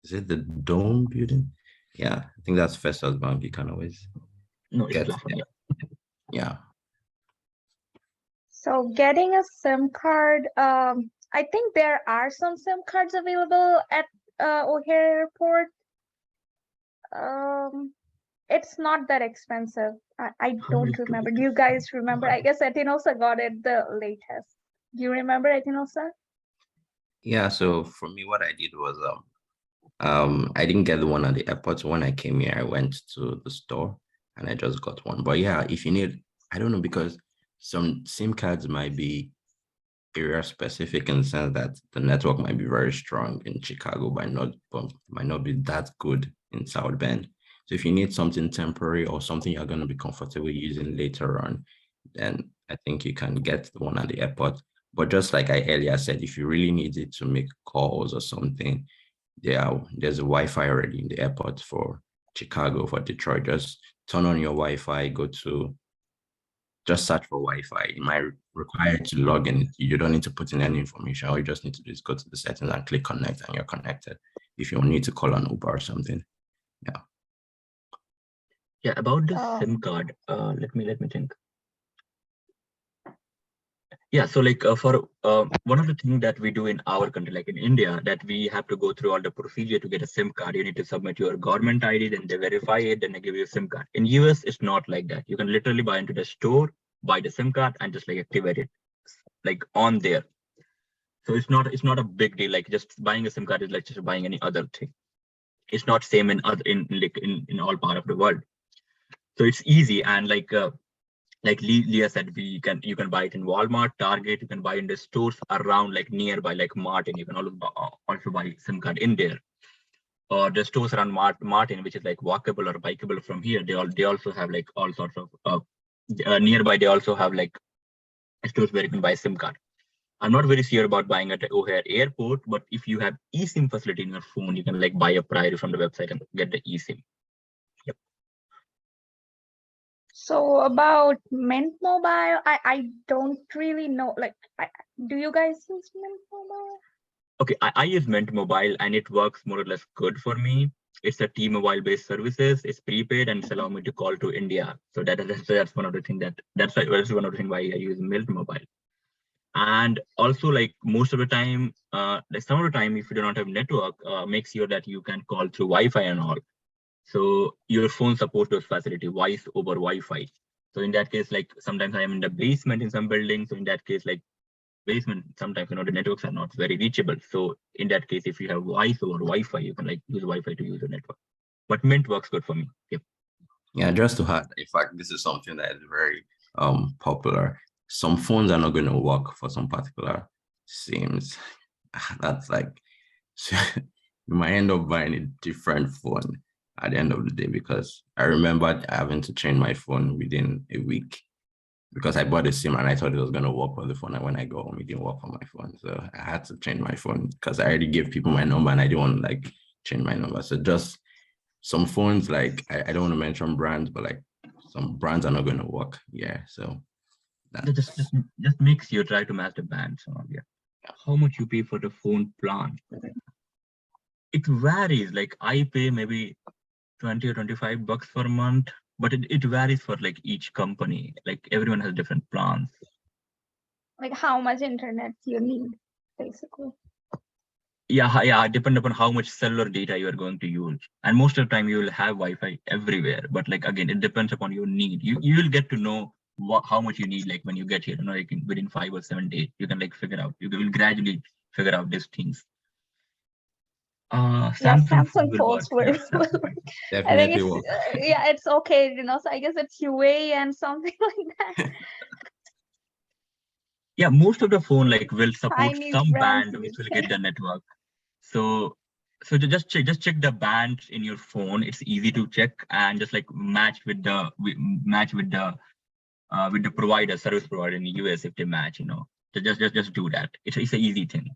is it the Dome building? Yeah, I think that's First Source Bank. You can always get there. Yeah. So getting a SIM card, I think there are some SIM cards available at O'Hare Airport. It's not that expensive. I don't remember. Do you guys remember? I guess Etinosa got it the latest. Do you remember Etinosa? Yeah, so for me, what I did was I didn't get the one at the airport. So when I came here, I went to the store and I just got one. But yeah, if you need, I don't know, because some SIM cards might be area specific in the sense that the network might be very strong in Chicago, but might not be that good in South Bend. So if you need something temporary or something you're going to be comfortable using later on, then I think you can get the one at the airport. But just like I earlier said, if you really need it to make calls or something, there's a Wi-Fi already in the airport for Chicago, for Detroit. Just turn on your Wi-Fi, just search for Wi-Fi. It might require you to log in. You don't need to put in any information. All you just need to do is go to the settings and click connect and you're connected. If you need to call an Uber or something. Yeah. Yeah, about the SIM card, let me think. Yeah, so like for one of the things that we do in our country, like in India, that we have to go through all the procedure to get a SIM card. You need to submit your government ID, then they verify it, then they give you a SIM card. In US, it's not like that. You can literally buy into the store, buy the SIM card, and just like activate it, like on there. So it's not a big deal. Like just buying a SIM card is like just buying any other thing. It's not same in all part of the world. So it's easy, and like Leah said, you can buy it in Walmart, Target. You can buy in the stores around like nearby, like Martin. You can also buy SIM card in there, or the stores around Martin, which is like walkable or bikeable from here. They also have like all sorts of nearby. They also have like stores where you can buy SIM card. I'm not very sure about buying at O'Hare Airport, but if you have eSIM facility in your phone, you can like buy a prior from the website and get the eSIM. Yep. So about Mint Mobile, I don't really know. Like, do you guys use Mint Mobile? Okay, I use Mint Mobile and it works more or less good for me. It's a T-Mobile based services. It's prepaid and it's allowing me to call to India. So that's one of the things that's one of the things why I use Mint Mobile. And also, like most of the time, like some of the time, if you do not have network, make sure that you can call through Wi-Fi and all. So your phone supports those facility, voice over Wi-Fi. So in that case, like sometimes I am in the basement in some buildings. So in that case, like basement, sometimes the networks are not very reachable. So in that case, if you have voice over Wi-Fi, you can like use Wi-Fi to use the network. But Mint works good for me. Yep. Yeah, just to add, in fact, this is something that is very popular. Some phones are not going to work for some particular SIMs. That's like, so you might end up buying a different phone at the end of the day, because I remember having to change my phone within a week because I bought a SIM and I thought it was going to work for the phone. And when I go home, it didn't work on my phone. So I had to change my phone because I already gave people my number and I didn't want to like change my number. So just some phones, like I don't want to mention brands, but like some brands are not going to work. Yeah. So just makes you try to match the band. So yeah. How much you pay for the phone plan? It varies. Like I pay maybe 20 or 25 bucks per month, but it varies for like each company. Like everyone has different plans. Like how much internet you need, basically. Yeah, depend upon how much cellular data you are going to use. And most of the time you will have Wi-Fi everywhere. But like again, it depends upon your need. You will get to know how much you need like when you get here. Like within 5 or 7 days, you can like figure out. You will gradually figure out these things. Samsung will work. will work. I think it's work. yeah, it's okay, so I guess it's UA and something like that. Yeah, most of the phone like will support Chinese some brands band which use will it. get the network. So just check the bands in your phone. It's easy to check and just like match with the provider, service provider in the US if they match, just do that. It's an easy thing.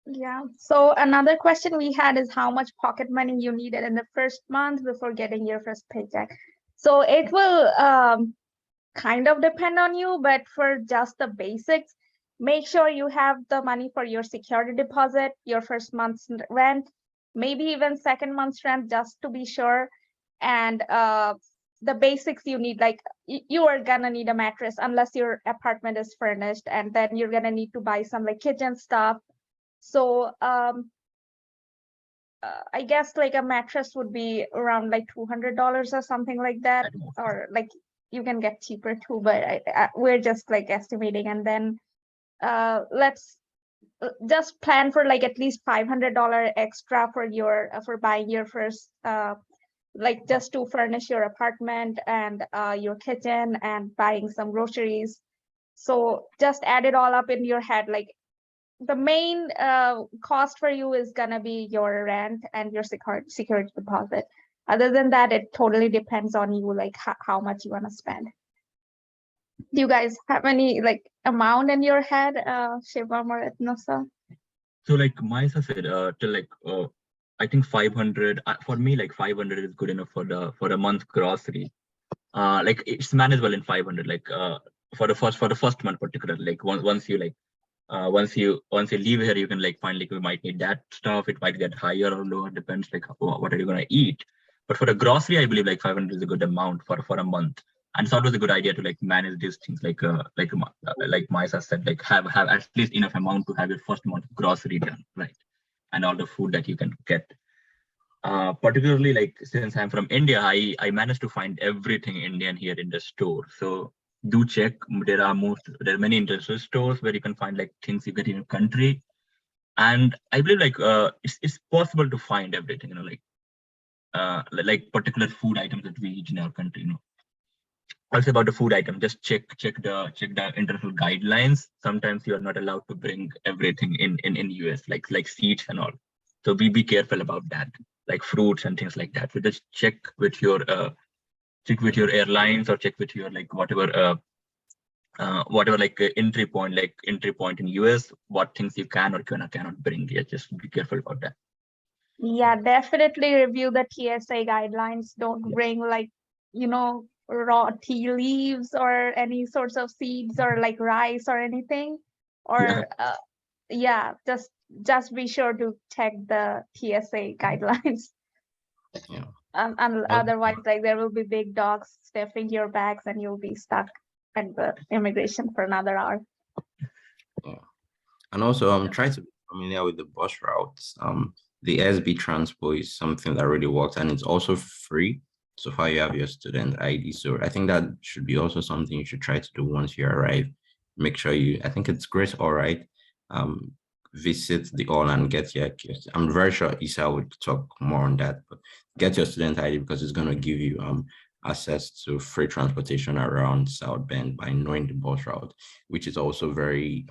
Yeah. So another question we had is how much pocket money you needed in the first month before getting your first paycheck. So it will kind of depend on you, but for just the basics, make sure you have the money for your security deposit, your first month's rent, maybe even second month's rent, just to be sure. And the basics you need, like you are gonna need a mattress unless your apartment is furnished, and then you're gonna need to buy some like kitchen stuff. So I guess like a mattress would be around like $200 or something like that, At most. or like you can get cheaper too, but we're just like estimating. And then let's just plan for like at least $500 extra for your for buying your first like just to furnish your apartment and your kitchen and buying some groceries. So just add it all up in your head, like the main cost for you is gonna be your rent and your security deposit. Other than that, it totally depends on you, like how much you want to spend. Do you guys have any like amount in your head, Shivam or Etnosa? So like Maisa said, till like I think 500 for me, like 500 is good enough for a month grocery. Like it's manageable in 500, like for the first month particularly. Like once you like once you leave here, you can like find like we might need that stuff. It might get higher or lower, depends like what are you gonna eat. But for the grocery, I believe like 500 is a good amount for a month. And it's always a good idea to like manage these things like Maisa said, like have at least enough amount to have your first month of grocery done, right? And all the food that you can get. Particularly like since I'm from India, I managed to find everything Indian here in the store. So do check. There are many international stores where you can find like things you get in your country, and I believe like it's possible to find everything. Like particular food items that we eat in our country. Also about the food item, just check the international guidelines. Sometimes you are not allowed to bring everything in US, like seeds and all. So be careful about that, like fruits and things like that. So just check with your airlines or check with your like whatever like entry point in US, what things you can or cannot bring. Yeah, just be careful about that. Yeah, definitely review the TSA guidelines. Don't bring like, raw tea leaves or any sorts of seeds or like rice or anything. Yeah. Or yeah, just be sure to check the TSA guidelines. Yeah. And Well, otherwise, like there will be big dogs sniffing your bags and you'll be stuck at the immigration for another hour. yeah. And also try to be familiar with the bus routes. The SB Transpo is something that really works, and it's also free so far you have your student ID. So I think that should be also something you should try to do once you arrive. Make sure I think it's Grace All Right. Visit the all and get your, I'm very sure ISSA would talk more on that, but get your student ID because it's going to give you access to free transportation around South Bend by knowing the bus route, which is also very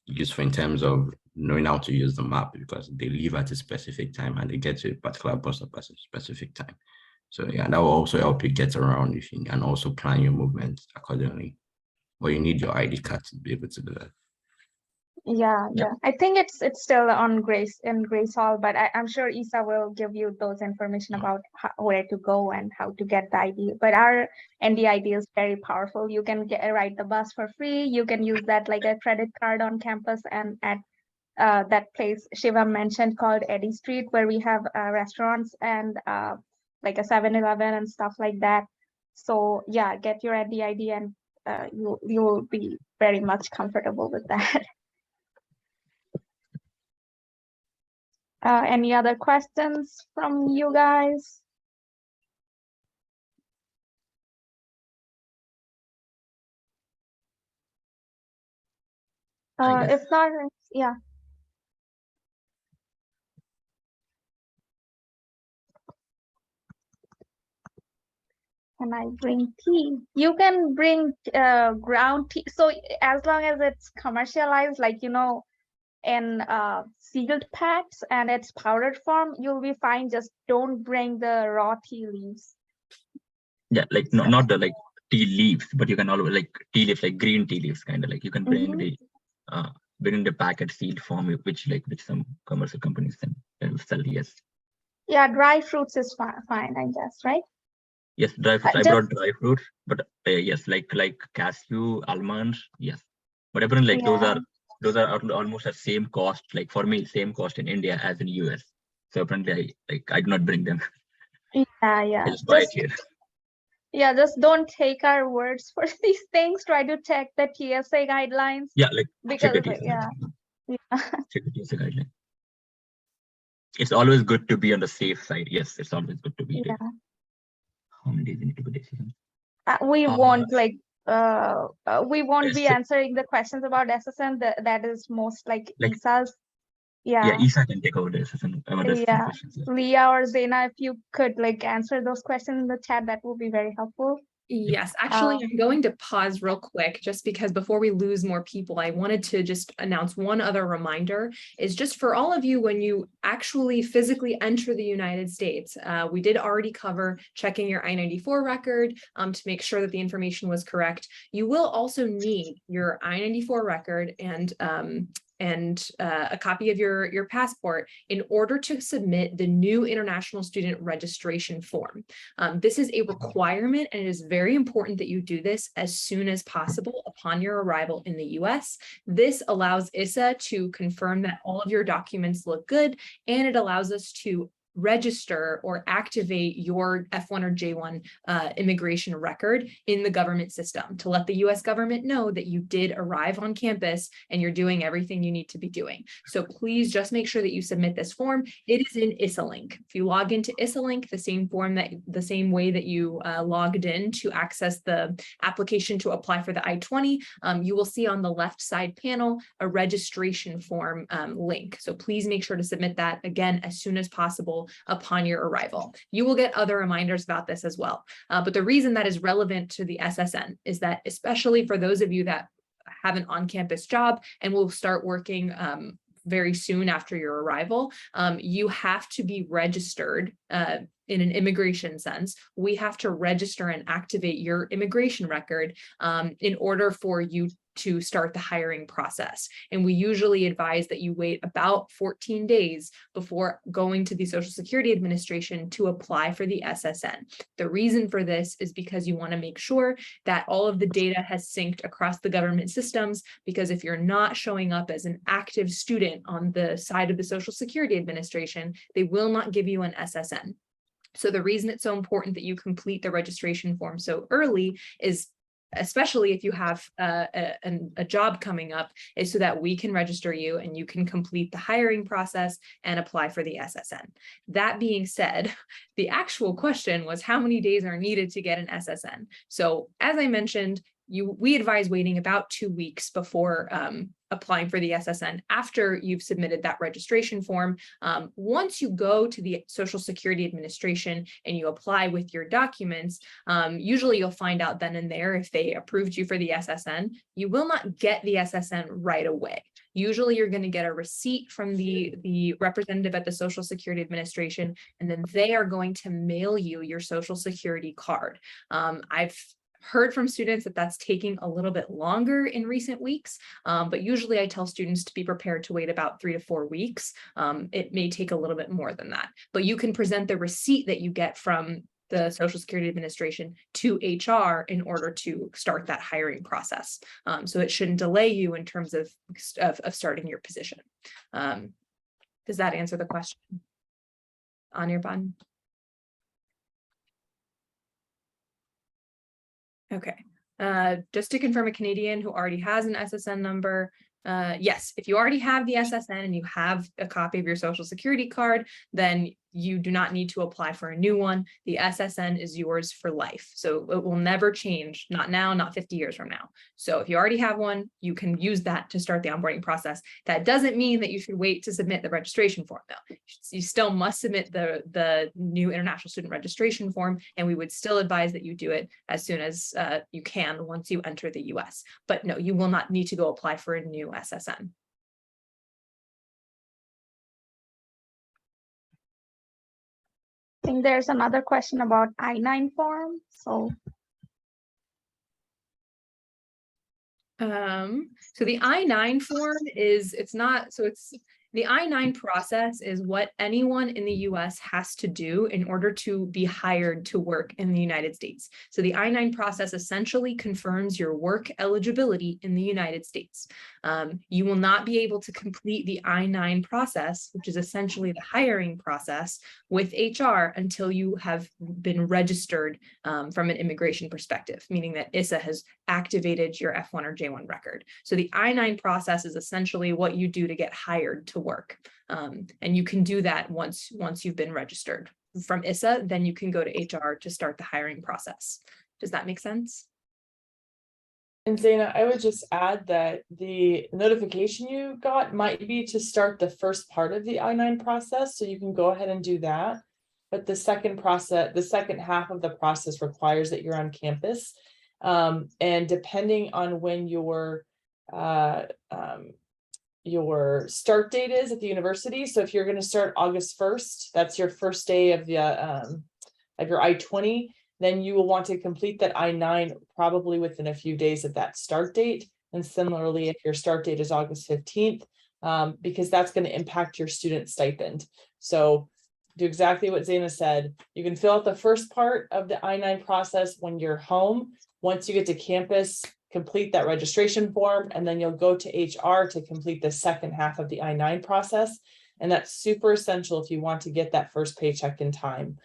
useful in terms of knowing how to use the map because they leave at a specific time and they get to a particular bus stop at a specific time. So yeah, that will also help you get around if you and also plan your movements accordingly. But you need your ID card to be able to do that. Yeah, Yeah. I think it's still on Grace Hall, but I'm sure ISSA will give you those information about where to go and how to get the ID. But our ND ID is very powerful. You can ride the bus for free. You can use that like a credit card on campus and at that place Shiva mentioned called Eddy Street, where we have restaurants and like a 7-Eleven and stuff like that. So yeah, get your ND ID and you will be very much comfortable with that. Any other questions from you guys? If not, yeah. Can I bring tea? You can bring ground tea. So as long as it's commercialized, like, in sealed packs and it's powdered form, you'll be fine. Just don't bring the raw tea leaves. Yeah, like not the like tea leaves, but you can always like tea leaves, like green tea leaves, kind of like you can bring the packet sealed form, which some commercial companies can sell. Yes. Yeah, dry fruits is fine, I guess, right? Yes, dry fruits. I Just brought dry fruits, but yes, like cashew, almonds. Yes, but apparently like yeah, those are almost the same cost. Like for me, same cost in India as in US. So apparently, I do not bring them. I yeah. just buy it here. Just don't take our words for these things. Try to check the TSA guidelines Yeah, like check because the TSA yeah. check the TSA guideline. It's always good to be on the safe side. Yes, it's always good to be there. Yeah. How many days you need to be decision? We won't we won't be Yes, answering the questions about SSN. That is most like like ISSA's. yeah, Yeah. ISSA can take over the assessment Yeah. questions. Yeah. Leah or Zaina, if you could like answer those questions in the chat, that would be very helpful. Yes, actually, I'm going to pause real quick just because before we lose more people, I wanted to just announce one other reminder is just for all of you when you actually physically enter the United States. We did already cover checking your I-94 record to make sure that the information was correct. You will also need your I-94 record and a copy of your passport in order to submit the new international student registration form. This is a requirement, and it is very important that you do this as soon as possible upon your arrival in the US. This allows ISSA to confirm that all of your documents look good, and it allows us to register or activate your F1 or J1 immigration record in the government system to let the US government know that you did arrive on campus and you're doing everything you need to be doing. So please just make sure that you submit this form. It is in ISSA link. If you log into ISSA link, the same way that you logged in to access the application to apply for the I-20, you will see on the left side panel a registration form link. So please make sure to submit that again as soon as possible upon your arrival. You will get other reminders about this as well. But the reason that is relevant to the SSN is that especially for those of you that have an on-campus job and will start working very soon after your arrival, you have to be registered in an immigration sense. We have to register and activate your immigration record in order for you to start the hiring process. And we usually advise that you wait about 14 days before going to the Social Security Administration to apply for the SSN. The reason for this is because you want to make sure that all of the data has synced across the government systems, because if you're not showing up as an active student on the side of the Social Security Administration, they will not give you an SSN. So the reason it's so important that you complete the registration form so early is, especially if you have a job coming up, is so that we can register you and you can complete the hiring process and apply for the SSN. That being said, the actual question was how many days are needed to get an SSN? So as I mentioned, we advise waiting about 2 weeks before applying for the SSN after you've submitted that registration form. Once you go to the Social Security Administration and you apply with your documents, usually you'll find out then and there if they approved you for the SSN. You will not get the SSN right away. Usually you're going to get a receipt from the representative at the Social Security Administration, and then they are going to mail you your Social Security card. I've heard from students that that's taking a little bit longer in recent weeks, but usually I tell students to be prepared to wait about 3 to 4 weeks. It may take a little bit more than that, but you can present the receipt that you get from the Social Security Administration to HR in order to start that hiring process. So it shouldn't delay you in terms of starting your position. Does that answer the question, Anirban? Okay, just to confirm, a Canadian who already has an SSN number, yes, if you already have the SSN and you have a copy of your Social Security card, then you do not need to apply for a new one. The SSN is yours for life. So it will never change, not now, not 50 years from now. So if you already have one, you can use that to start the onboarding process. That doesn't mean that you should wait to submit the registration form though. You still must submit the new international student registration form, and we would still advise that you do it as soon as you can once you enter the US. But no, you will not need to go apply for a new SSN. I think there's another question about I-9 form. So the I-9 form is, the I-9 process is what anyone in the US has to do in order to be hired to work in the United States. So the I-9 process essentially confirms your work eligibility in the United States. You will not be able to complete the I-9 process, which is essentially the hiring process, with HR until you have been registered from an immigration perspective, meaning that ISSA has activated your F1 or J1 record. So the I-9 process is essentially what you do to get hired to work. And you can do that once you've been registered from ISSA, then you can go to HR to start the hiring process. Does that make sense? And Zaina, I would just add that the notification you got might be to start the first part of the I-9 process, so you can go ahead and do that. But the second half of the process requires that you're on campus. And depending on when your start date is at the university. So if you're going to start August 1st, that's your first day of the of your I-20, then you will want to complete that I-9 probably within a few days of that start date. And similarly, if your start date is August 15th, because that's going to impact your student stipend. So do exactly what Zaina said. You can fill out the first part of the I-9 process when you're home. Once you get to campus, complete that registration form, and then you'll go to HR to complete the second half of the I-9 process. And that's super essential if you want to get that first paycheck in time.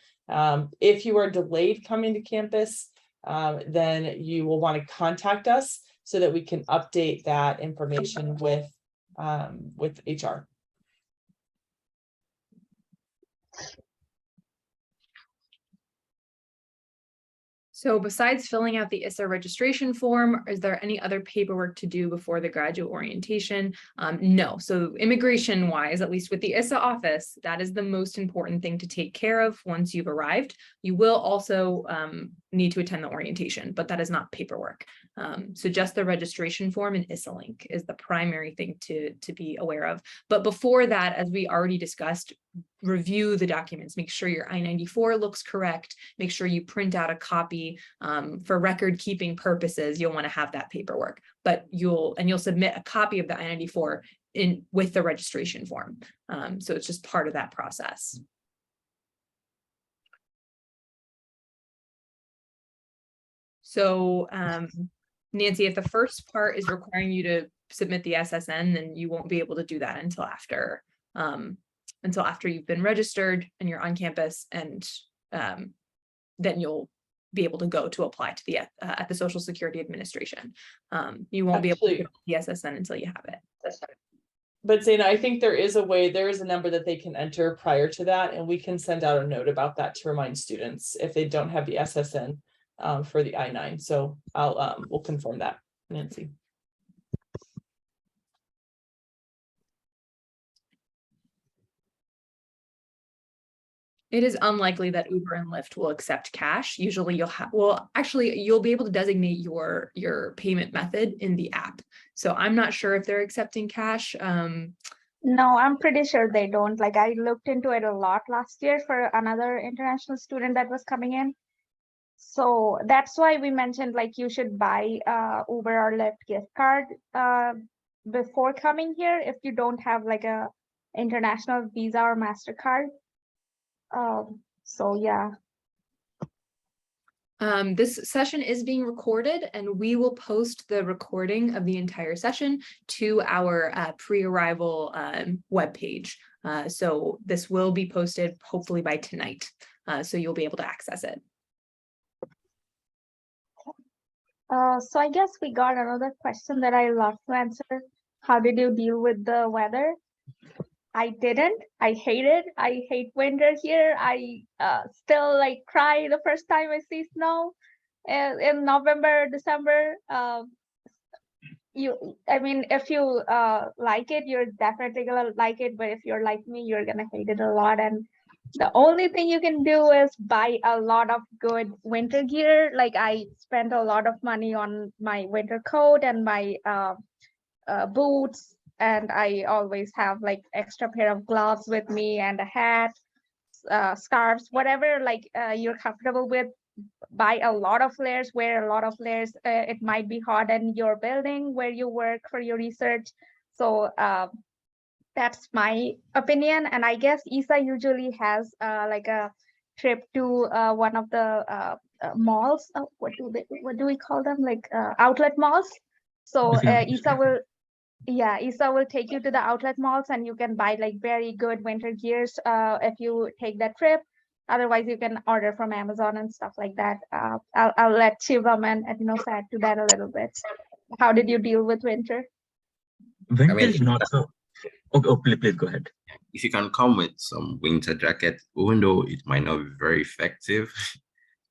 If you are delayed coming to campus, then you will want to contact us so that we can update that information with HR. So besides filling out the ISSA registration form, is there any other paperwork to do before the graduate orientation? No. So immigration wise, at least with the ISSA office, that is the most important thing to take care of once you've arrived. You will also need to attend the orientation, but that is not paperwork. So just the registration form and ISSA link is the primary thing to be aware of. But before that, as we already discussed, review the documents, make sure your I-94 looks correct, make sure you print out a copy for record keeping purposes. You'll want to have that paperwork, but you'll submit a copy of the I-94 with the registration form. So it's just part of that process. So Nancy, if the first part is requiring you to submit the SSN, then you won't be able to do that until after you've been registered and you're on campus, and then you'll be able to go to apply to the at the Social Security Administration. You won't be able to get the SSN until you have it. But Zaina, I think there is a number that they can enter prior to that, and we can send out a note about that to remind students if they don't have the SSN for the I-9. So we'll confirm that, Nancy. It is unlikely that Uber and Lyft will accept cash. Usually you'll be able to designate your payment method in the app. So I'm not sure if they're accepting cash. no, I'm pretty sure they don't. Like, I looked into it a lot last year for another international student that was coming in. So that's why we mentioned, like, you should buy Uber or Lyft gift card before coming here if you don't have like a international Visa or MasterCard. So yeah. This session is being recorded, and we will post the recording of the entire session to our pre-arrival webpage. So this will be posted hopefully by tonight. So you'll be able to access it. So I guess we got another question that I love to answer. How did you deal with the weather? I didn't. I hate winter here. I still like cry the first time I see snow in November, December. I mean, if you like it, you're definitely gonna like it. But if you're like me, you're gonna hate it a lot. And the only thing you can do is buy a lot of good winter gear. Like I spent a lot of money on my winter coat and my boots, and I always have like extra pair of gloves with me and a hat, scarves, whatever like you're comfortable with. Buy a lot of layers, wear a lot of layers. It might be hot in your building where you work for your research. So that's my opinion. And I guess ISSA usually has like a trip to one of the malls. What do we call them? Like outlet malls. So ISSA will, yeah, ISSA will take you to the outlet malls and you can buy like very good winter gears if you take that trip. Otherwise, you can order from Amazon and stuff like that. I'll let Shivam and add to that a little bit. How did you deal with winter? Winter mean, is not so. Please go ahead. if you can come with some winter jacket, even though it might not be very effective,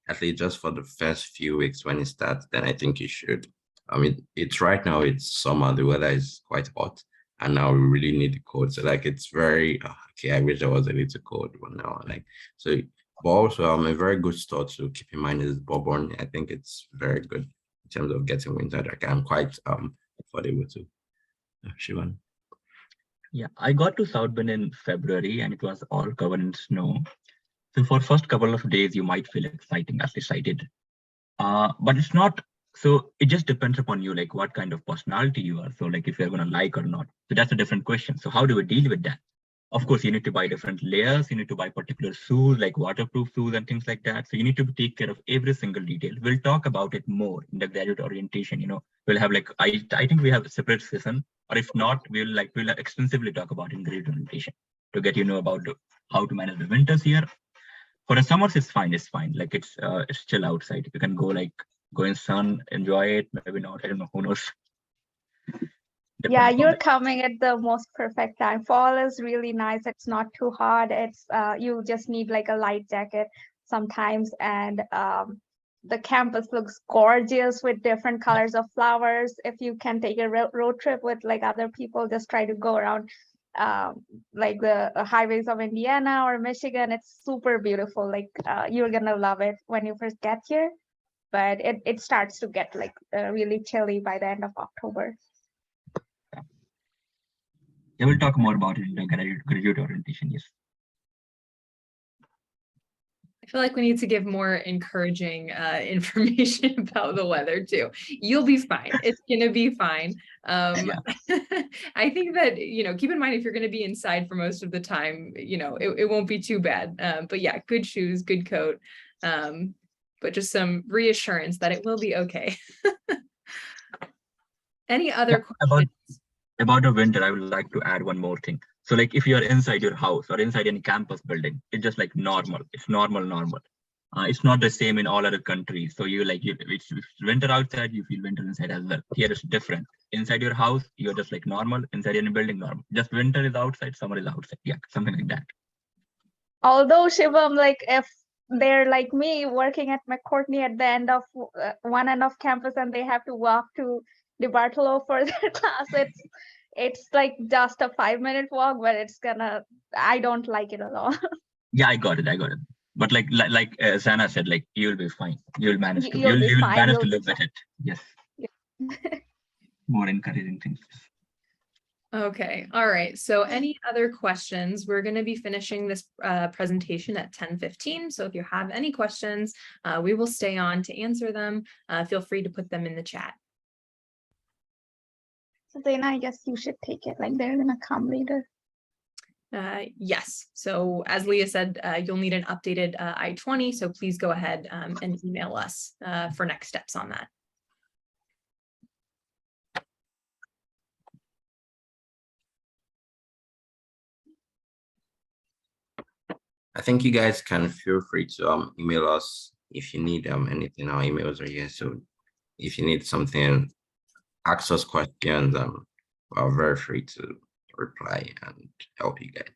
at least just for the first few weeks when it starts, then I think you should. I mean, it's right now, it's summer, the weather is quite hot, and now we really need the cold. So like it's very okay, I wish there was a little cold one now. Like so, but also a very good store to keep in mind is Bourbon. I think it's very good in terms of getting winter jacket. I'm quite affordable too. Shivan. Yeah, I got to South Bend in February and it was all covered in snow. So for first couple of days, you might feel exciting, at least I did. But it's not, so it just depends upon you, like what kind of personality you are. So like if you're gonna like or not. So that's a different question. So how do we deal with that? Of course, you need to buy different layers. You need to buy particular shoes, like waterproof shoes and things like that. So you need to take care of every single detail. We'll talk about it more in the graduate orientation. We'll have like, I think we have a separate session, or if not, we'll extensively talk about in graduate orientation to get about how to manage the winters here. For the summers, it's fine. Like it's chill outside. You can go in sun, enjoy it. Maybe not. I don't know. Who knows? Yeah, you're coming at the most perfect time. Fall is really nice. It's not too hot. It's you just need like a light jacket sometimes, and the campus looks gorgeous with different colors of flowers. If you can take a road trip with like other people, just try to go around like the highways of Indiana or Michigan. It's super beautiful. Like you're gonna love it when you first get here, but it starts to get like really chilly by the end of October. Yeah, we'll talk more about it in the graduate orientation. Yes. I feel like we need to give more encouraging information about the weather too. You'll be fine. It's gonna be fine. Yeah. I think that, keep in mind if you're gonna be inside for most of the time, it won't be too bad. But yeah, good shoes, good coat, but just some reassurance that it will be okay. Any other questions? About the winter, I would like to add one more thing. So like if you're inside your house or inside any campus building, it's just like normal. It's normal. It's not the same in all other countries. So it's winter outside, you feel winter inside as well. Here it's different. Inside your house, you're just like normal. Inside any building, normal. Just winter is outside, summer is outside. Yeah, something like that. Although Shivam, like if they're like me working at McCourtney at the end of one end of campus and they have to walk to DeBartolo for their class, it's like just a 5-minute walk, but I don't like it at all. Yeah, I got it. But like Sana said, like you'll be fine. You'll manage to You'll manage to live with it. Yes. Yeah. More encouraging things. Okay, all right. So any other questions? We're going to be finishing this presentation at 10:15. So if you have any questions, we will stay on to answer them. Feel free to put them in the chat. So then I guess you should take it, like they're gonna come later. Yes. So as Leah said, you'll need an updated I-20. So please go ahead and email us for next steps on that. I think you guys can feel free to email us if you need anything. Our emails are here. So if you need something, ask us questions. We're very free to reply and help you guys.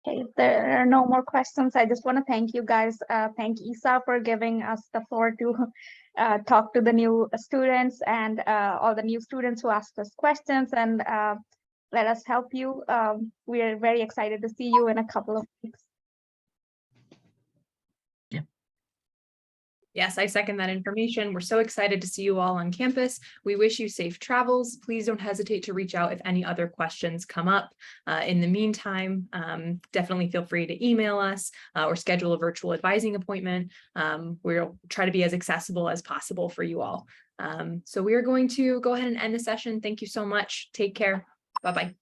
Okay, if there are no more questions, I just want to thank you guys. Thank ISSA for giving us the floor to talk to the new students and all the new students who asked us questions and let us help you. We are very excited to see you in a couple of weeks. Yes, I second that information. We're so excited to see you all on campus. We wish you safe travels. Please don't hesitate to reach out if any other questions come up. In the meantime, definitely feel free to email us or schedule a virtual advising appointment. We'll try to be as accessible as possible for you all. So we are going to go ahead and end the session. Thank you so much. Take care. Bye-bye.